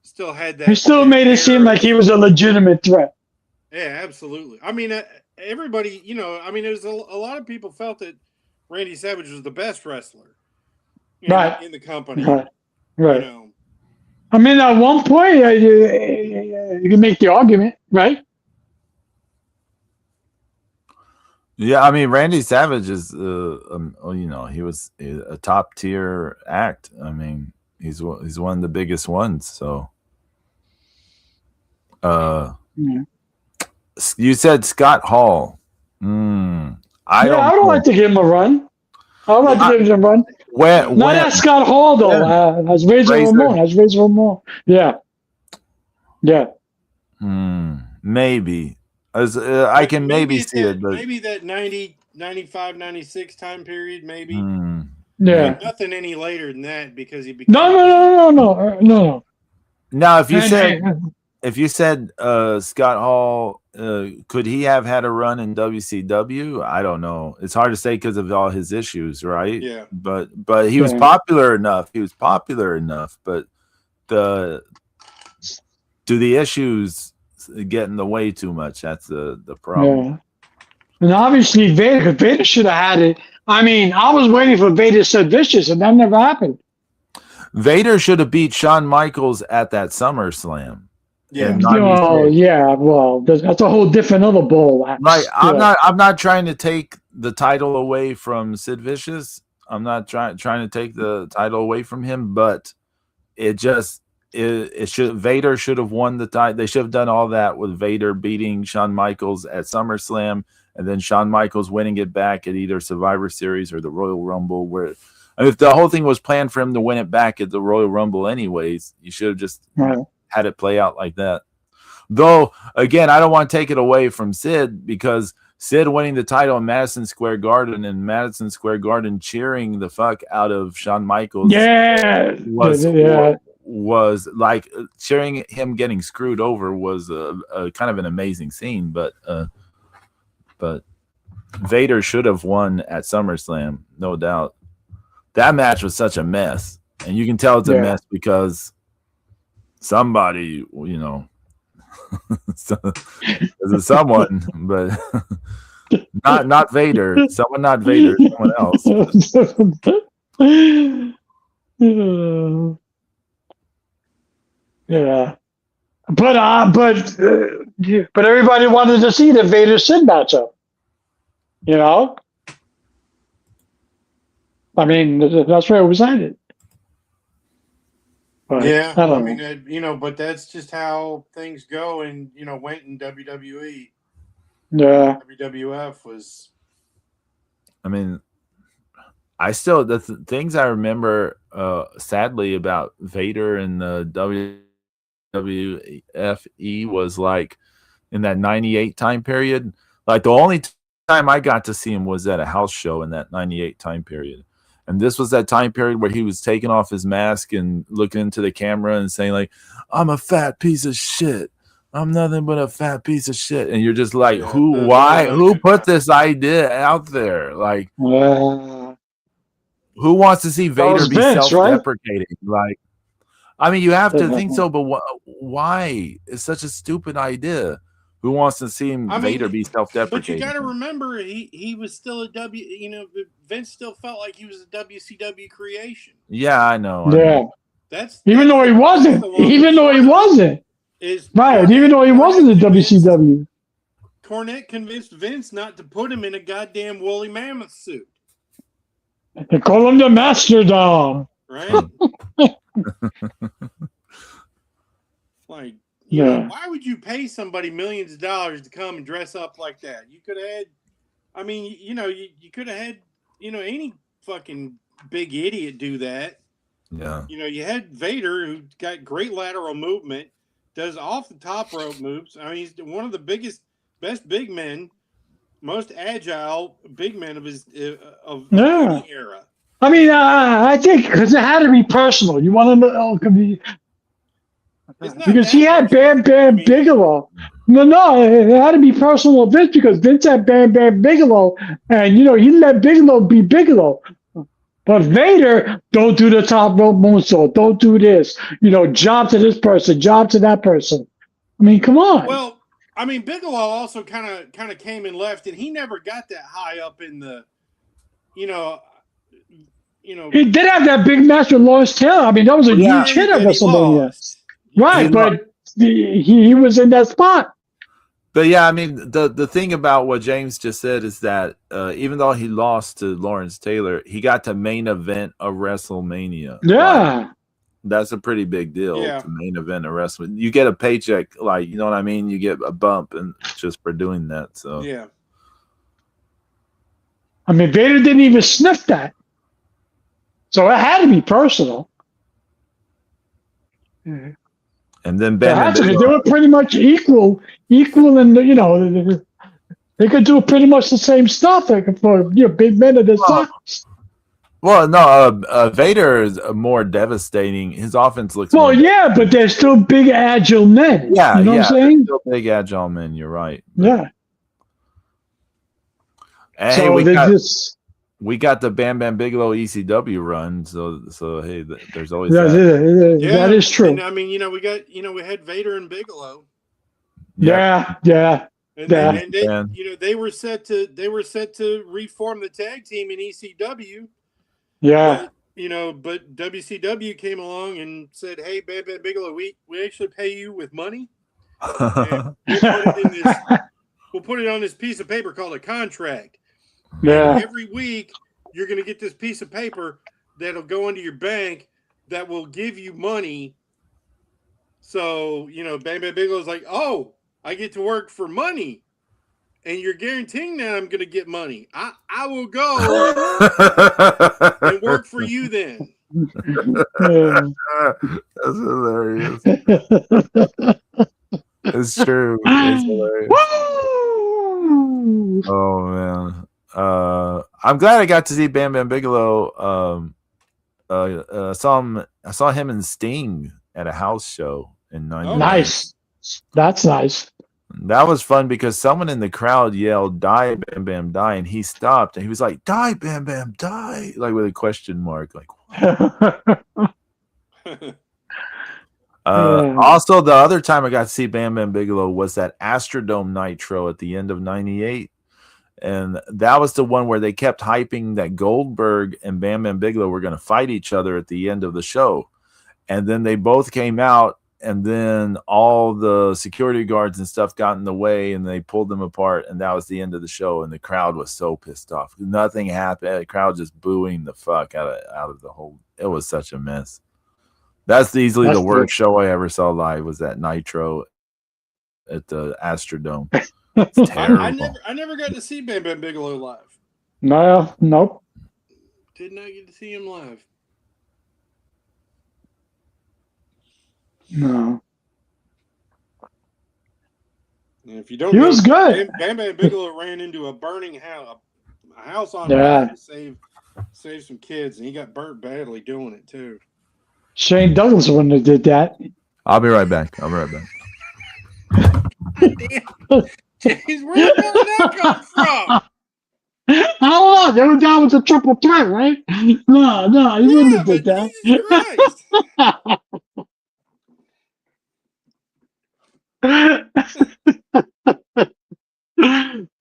still had that. He still made it seem like he was a legitimate threat. Yeah, absolutely. I mean, everybody, there's a lot of people felt that Randy Savage was the best wrestler, in the company. Right. I mean, at one point, you can make the argument, right? Yeah, I mean, Randy Savage is, he was a top tier act. I mean, he's one of the biggest ones. So, you said Scott Hall. I don't like to give him a run. I would like to give him a run. Not as Scott Hall though. As Razor Ramon. Yeah. Maybe. I can maybe see it. But maybe that 90, 95, 96 time period, maybe. Yeah. Nothing any later than that, because he became... No. Now, if you said Scott Hall, could he have had a run in WCW? I don't know. It's hard to say because of all his issues, right? Yeah. But he was popular enough. But do the issues get in the way too much? That's the problem. Yeah. And obviously Vader should have had it. I mean, I was waiting for Vader Sid Vicious, and that never happened. Vader should have beat Shawn Michaels at that SummerSlam. Yeah. Oh, yeah. Well, that's a whole different other bowl. Right. Yeah. I'm not trying to take the title away from Sid Vicious. I'm not trying to take the title away from him, but it should Vader should have won the title. They should have done all that with Vader beating Shawn Michaels at SummerSlam, and then Shawn Michaels winning it back at either Survivor Series or the Royal Rumble. Where if the whole thing was planned for him to win it back at the Royal Rumble, anyways, you should have just had it play out like that. Though, again, I don't want to take it away from Sid, because Sid winning the title in Madison Square Garden and Madison Square Garden cheering the fuck out of Shawn Michaels was like cheering him getting screwed over was a kind of an amazing scene. But Vader should have won at SummerSlam, no doubt. That match was such a mess, and you can tell it's a mess because somebody, someone, but not Vader. Someone not Vader. Someone else. Yeah, but everybody wanted to see the Vader Sid matchup. I mean, that's where it was at. But, yeah, I mean, but that's just how things go, and went in WWE. Yeah, WWF was. I mean, I still the things I remember sadly about Vader and the WWFE was like in that '98 time period. Like the only time I got to see him was at a house show in that '98 time period. And this was that time period where he was taking off his mask and looking into the camera and saying, like, I'm a fat piece of shit. I'm nothing but a fat piece of shit. And you're just like, who put this idea out there? Like, who wants to see Vader be self-deprecating? Right? Like, I mean, you have to think so, but why? It's such a stupid idea. Who wants to see Vader be self-deprecating? But you got to remember, he was still a Vince still felt like he was a WCW creation. Yeah, I know. Even though he wasn't. Even though he wasn't a WCW. Cornette convinced Vince not to put him in a goddamn woolly mammoth suit. They call him the Mastodon. Right? Like, why would you pay somebody millions of dollars to come and dress up like that? You could have had, you could have had, any fucking big idiot do that. Yeah. You had Vader, who got great lateral movement, does off the top rope moves. I mean, he's one of the best big men, most agile big men of his of the era. I mean, I think because it had to be personal. You want to know? Because he had Bam Bam Bigelow. No, it had to be personal with Vince because Vince had Bam Bam Bigelow, and he let Bigelow be Bigelow. But Vader, don't do the top rope moonsault. Don't do this. Job to this person, job to that person. I mean, come on. Well, I mean, Bigelow also kind of came and left, and he never got that high up in the, He did have that big match with Lawrence Taylor. I mean, that was a huge hit at WrestleMania. Right, but he was in that spot. But yeah, I mean, the thing about what James just said is that even though he lost to Lawrence Taylor, he got to main event a WrestleMania. Yeah. Like, that's a pretty big deal to main event a WrestleMania. You get a paycheck, like, you know what I mean? You get a bump and just for doing that. So yeah. I mean, Vader didn't even sniff that. So it had to be personal. And then they were pretty much equal, and they could do pretty much the same stuff for big men of this size. Well, no, Vader is more devastating. His offense looks. Well, but they're still big, agile men. Yeah, you know what I'm saying? Still big, agile men. You're right. Yeah. Hey, so we got the Bam Bam Bigelow ECW run, so hey, there's always that. that. That is true. And I mean, we had Vader and Bigelow. Yeah. And Yeah. they were set to reform the tag team in ECW. Yeah. But WCW came along and said, "Hey, Bam Bam Bigelow, we actually pay you with money. And we'll put it on this piece of paper called a contract. Yeah. And every week you're going to get this piece of paper that'll go into your bank that will give you money." So, Bam Bam Bigelow's like, "Oh, I get to work for money. And you're guaranteeing that I'm going to get money. I will go and work for you then." That's hilarious. It's true. It's hilarious. Oh man. I'm glad I got to see Bam Bam Bigelow. I saw him and Sting at a house show in '99. Nice. That's nice. That was fun because someone in the crowd yelled, "Die, Bam Bam, die," and he stopped and he was like, "Die, Bam Bam, die," like with a question mark. Like, also, the other time I got to see Bam Bam Bigelow was that Astrodome Nitro at the end of '98. And that was the one where they kept hyping that Goldberg and Bam Bam Bigelow were going to fight each other at the end of the show. And then they both came out, and then all the security guards and stuff got in the way, and they pulled them apart, and that was the end of the show. And the crowd was so pissed off. Nothing happened. The crowd just booing the fuck out of the whole. It was such a mess. That's easily the worst show I ever saw live, was that Nitro at the Astrodome. It's terrible. I never got to see Bam Bam Bigelow live. Nope. Did not get to see him live. No. And if you don't, he was good. Bam Bam Bigelow ran into a burning house, a house on Yeah. fire to save some kids, and he got burnt badly doing it too. Shane Douglas one that did that. I'll be right back. Damn. Jeez, where did that come from? I don't know. They were down with the triple threat, right? No, he wouldn't have did that. Jesus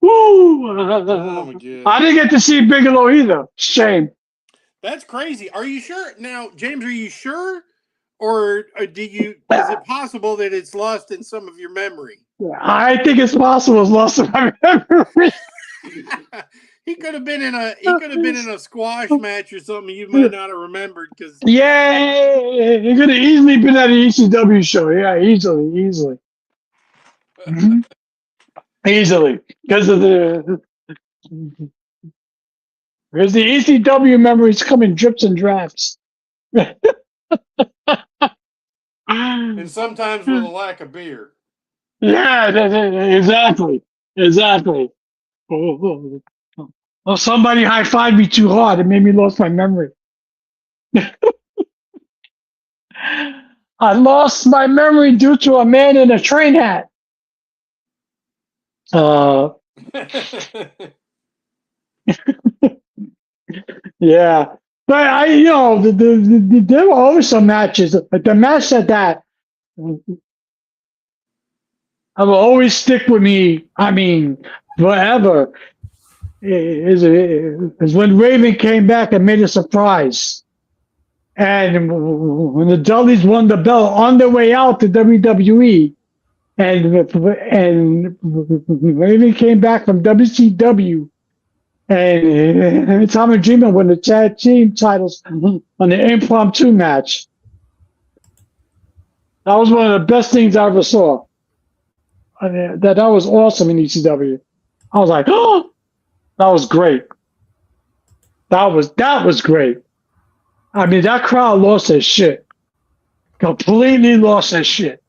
Woo. Oh, my God. I didn't get to see Bigelow either. Shame. That's crazy. Are you sure? Now, James, are you sure? Or is it possible that it's lost in some of your memory? I think it's possible it's lost in my memory. He could have been in a squash match or something you might not have remembered because He could have easily been at an ECW show. Yeah, easily. Mhm. Easily. Because of the ECW memories come in drips and drafts. and sometimes with a lack of beer. Yeah, exactly. Oh, somebody high-fived me too hard. It made me lose my memory. I lost my memory due to a man in a train hat. Yeah. But there were always some matches. But the match that I will always stick with me. I mean, forever. Is when Raven came back and made a surprise. And when the Dudleys won the belt on their way out to WWE, and Raven came back from WCW, and Tom and Dreamer won the tag team titles on the impromptu match. That was one of the best things I ever saw. That was awesome in ECW. I was like, oh, that was great. That was great. I mean, that crowd lost their shit. Completely lost their shit.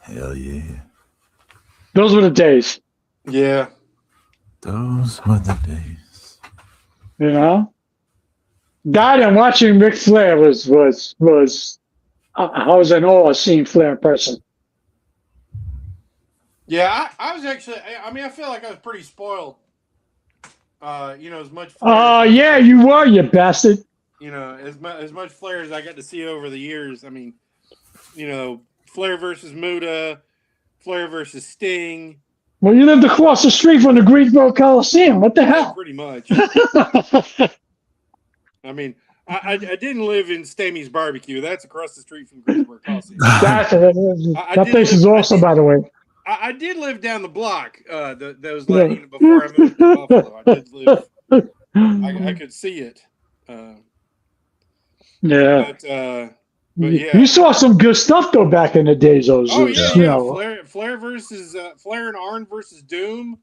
Hell yeah. Those were the days. Yeah. Those were the days. You know? That and watching Ric Flair was I was in awe seeing Flair in person. Yeah, I was actually, I mean, I feel like I was pretty spoiled as much Flair. Yeah, you were, you bastard. As much Flair as I got to see over the years. I mean, Flair versus Muta, Flair versus Sting. Well, you lived across the street from the Greensboro Coliseum. What the Yeah, hell? pretty much. I mean, I didn't live in Stamey's Barbecue. That's across the street from Greensboro Coliseum. That place is awesome, by the way. I did live down the block. Before I moved to Buffalo, I did live. I could see it. Yeah. But yeah, you saw some good stuff though back in the days. Those. Oh yeah. Flair versus Flair and Arn versus Doom.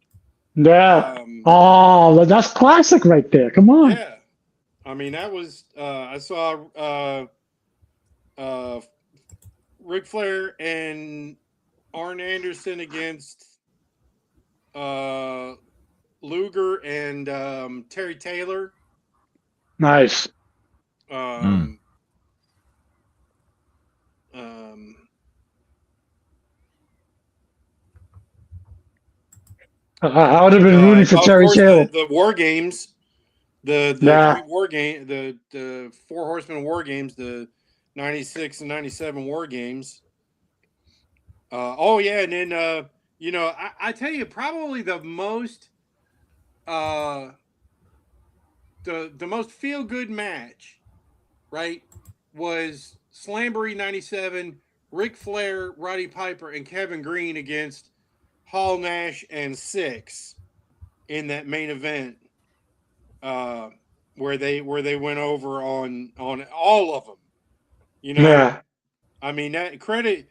Yeah. That's classic right there. Come on. Yeah. I mean, that was I saw Ric Flair and Arn Anderson against Luger and Terry Taylor. Nice. I would have been rooting for Terry Taylor. The War Games, the War Game, the Four Horsemen War Games, the 96 and 97 War Games. And then I tell you, probably the most the most feel good match, right, was Slamboree 97, Ric Flair, Roddy Piper, and Kevin Green against Hall, Nash, and Six in that main event, where they went over on all of them. Yeah. I mean, that credit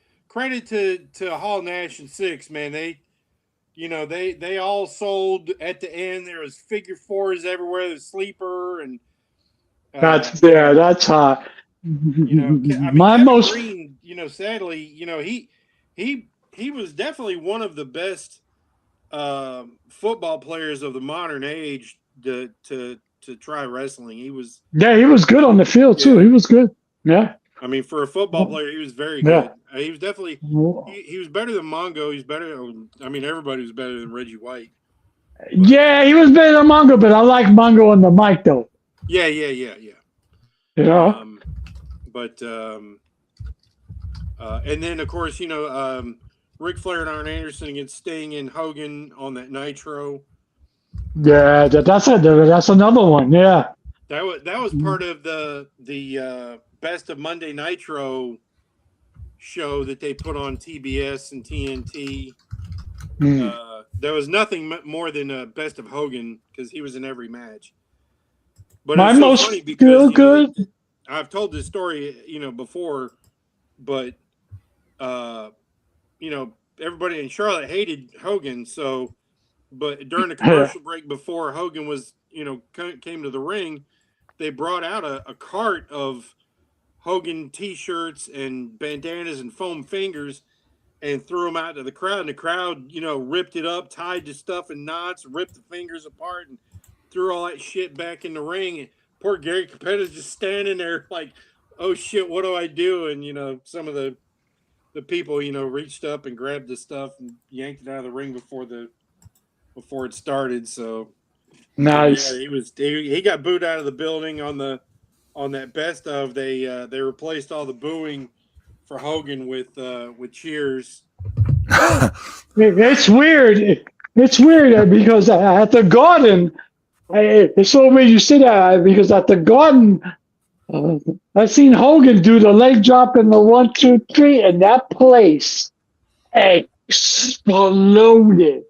to Hall, Nash, and Six, man. They all sold at the end. There was figure fours everywhere. The sleeper and that's hot. Kevin Green, sadly, he was definitely one of the best football players of the modern age to try wrestling. He was good on the field too. He was good. Yeah. I mean, for a football player, he was very good. He was definitely he was better than Mongo. He's better. I mean, everybody was better than Reggie White. Yeah, he was better than Mongo, but I like Mongo on the mic though. Yeah. And then of course, Ric Flair and Arn Anderson against Sting and Hogan on that Nitro. Yeah, that's another one. Yeah, that was part of the Best of Monday Nitro show that they put on TBS and TNT. There was nothing more than Best of Hogan because he was in every match. But my it's so most funny because feel good. I've told this story, before, but everybody in Charlotte hated Hogan. So, but during the commercial break before Hogan was, came to the ring, they brought out a cart of Hogan T-shirts and bandanas and foam fingers and threw them out to the crowd. And the crowd, ripped it up, tied the stuff in knots, ripped the fingers apart, and threw all that shit back in the ring. And poor Gary Capetta's just standing there like, oh shit, what do I do? And, some of the people, reached up and grabbed the stuff and yanked it out of the ring before it started. So nice. Yeah, he got booed out of the building on that best of. They replaced all the booing for Hogan with cheers. It's weird. It's weird because at the Garden, it's so weird you say that because at the Garden, I've seen Hogan do the leg drop and the 1, 2, 3, and that place exploded.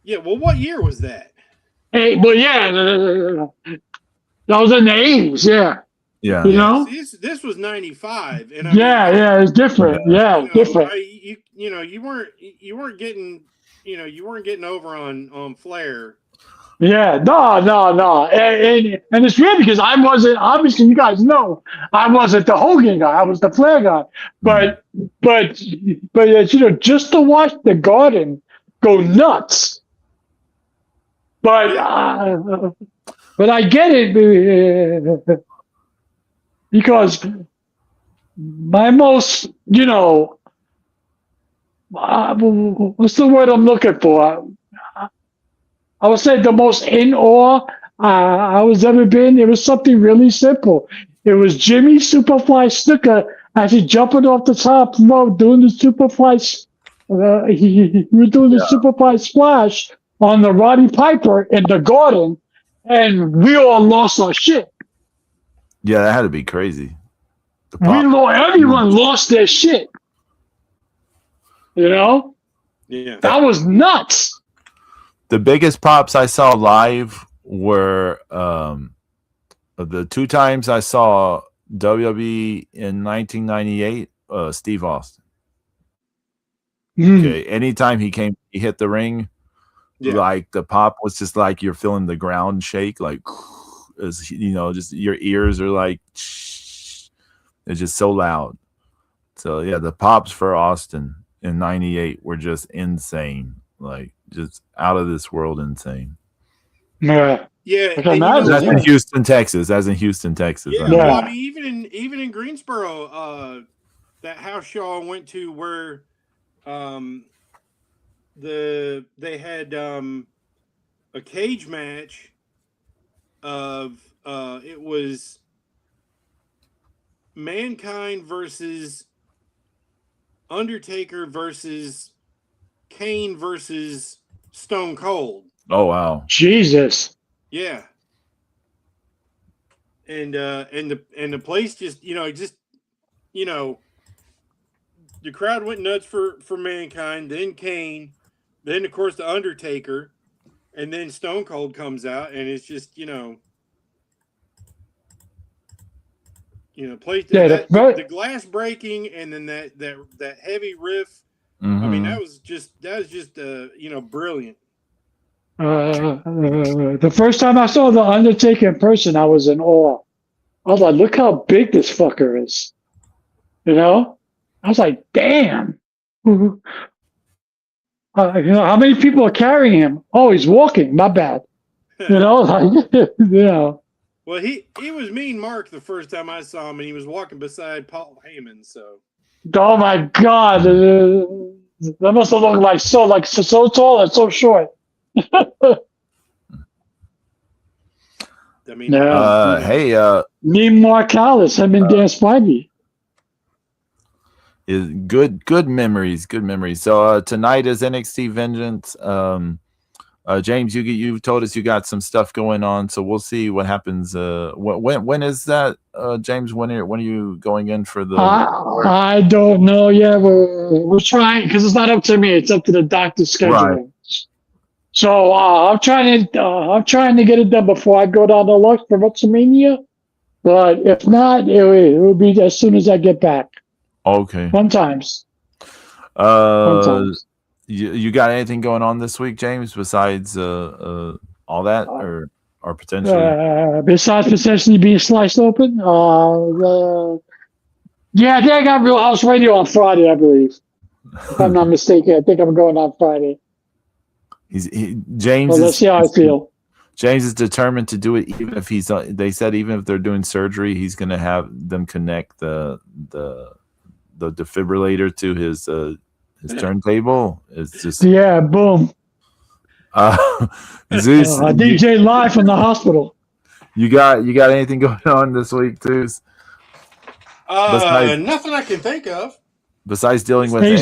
Yeah, well, what year was that? That was in the 80s. Yeah. Yeah. This was 95, and it's different. Different. You weren't getting over on Flair. Yeah, no, and it's weird because I wasn't. Obviously, you guys know I wasn't the Hogan guy. I was the Flair guy. But just to watch the Garden go nuts. But I get it because my most, what's the word I'm looking for? I would say the most in awe I was ever been. It was something really simple. It was Jimmy Superfly Snuka as he jumping off the top rope doing the Superfly. He was doing the Superfly splash on the Roddy Piper in the garden, and we all lost our shit. Yeah, that had to be crazy. Everyone lost their shit. You know? Yeah. That was nuts. The biggest pops I saw live were the 2 times I saw WWE in 1998, Steve Austin. Okay, anytime he hit the ring, like the pop was just like you're feeling the ground shake, like as you know, just your ears are like it's just so loud. So yeah, the pops for Austin in '98 were just insane, like just out of this world insane. Yeah. Yeah, that's in Houston, Texas. That's in Houston, Texas. Yeah, well, I mean, even in Greensboro, that house show I went to where they had a cage match of it was Mankind versus Undertaker versus Kane versus Stone Cold. Oh wow, Jesus! Yeah, and the place just the crowd went nuts for Mankind, then Kane, then of course the Undertaker, and then Stone Cold comes out, and it's just place the glass breaking, and then that heavy riff. Mm-hmm. I mean, that was just brilliant. The first time I saw the Undertaker in person, I was in awe. I was like, "Look how big this fucker is!" You know, I was like, "Damn." How many people are carrying him? Oh, he's walking. My bad. Well, he was Mean Mark the first time I saw him, and he was walking beside Paul Heyman. So. Oh my God, that must have looked like so tall and so short. I mean, hey, Mean Mark Callis, him and Dan Spivey. Is good memories. So tonight is NXT Vengeance. James, you told us you got some stuff going on, so we'll see what happens. When is that, James? When are you going in for the? I don't know yet. We're trying because it's not up to me; it's up to the doctor's scheduling. Right. So I'm trying to get it done before I go down to Lux for WrestleMania. But if not, it will be as soon as I get back. Okay. Sometimes. You got anything going on this week, James, besides all that, or potentially? Besides potentially being sliced open? Yeah, I think I got Real House Radio on Friday, I believe. If I'm not mistaken, I think I'm going on Friday. James. Well, let's see how I feel. James is determined to do it, even if they said even if they're doing surgery, he's going to have them connect the defibrillator to his turntable. It's just boom. DJ live from the hospital. You got anything going on this week too? Nothing I can think of. Besides dealing with AI.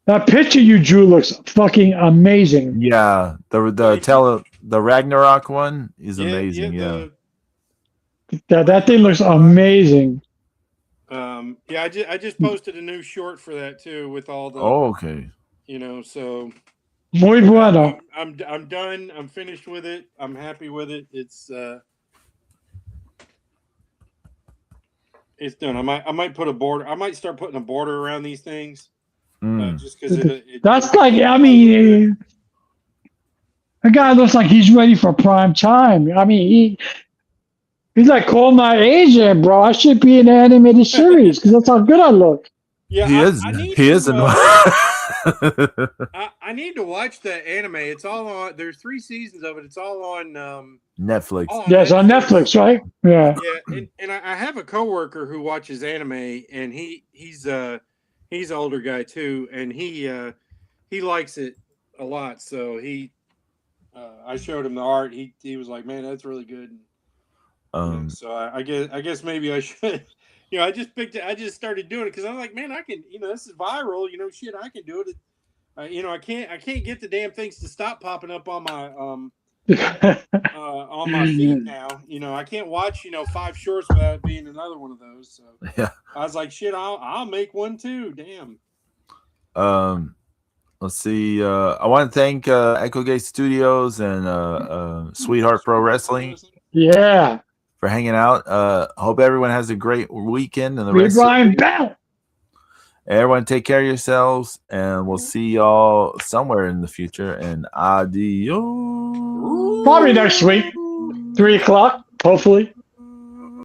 That picture you drew looks fucking amazing. Yeah, the Ragnarok one is amazing. Yeah. That thing looks amazing. I just posted a new short for that too with all the. Oh, okay. So. Muy bueno. I'm done. I'm finished with it. I'm happy with it. It's done. I might put a border. I might start putting a border around these things. Just because that's like, I mean, the guy looks like he's ready for prime time. I mean, he's like, call my agent, bro. I should be in an animated series because that's how good I look. Yeah, he is. I need to watch the anime. It's all on. There's 3 seasons of it. It's all on Netflix. Yes, on Netflix, right? Yeah. Yeah, and I have a coworker who watches anime, and he's an older guy too, and he likes it a lot. So I showed him the art. He was like, "Man, that's really good." So I guess maybe I should. I just I just started doing it because I'm like, man, I can. This is viral. Shit, I can do it. I can't get the damn things to stop popping up on my feed now. I can't watch 5 shorts without it being another one of those. So Yeah. I was like, shit, I'll make one too. Damn. Let's see. I want to thank Echo Gate Studios and Sweetheart Pro Wrestling. Yeah. For hanging out. Hope everyone has a great weekend and the Free rest. Brian Bell. Everyone take care of yourselves, and we'll see y'all somewhere in the future. And adios. Probably next week, 3 o'clock, hopefully.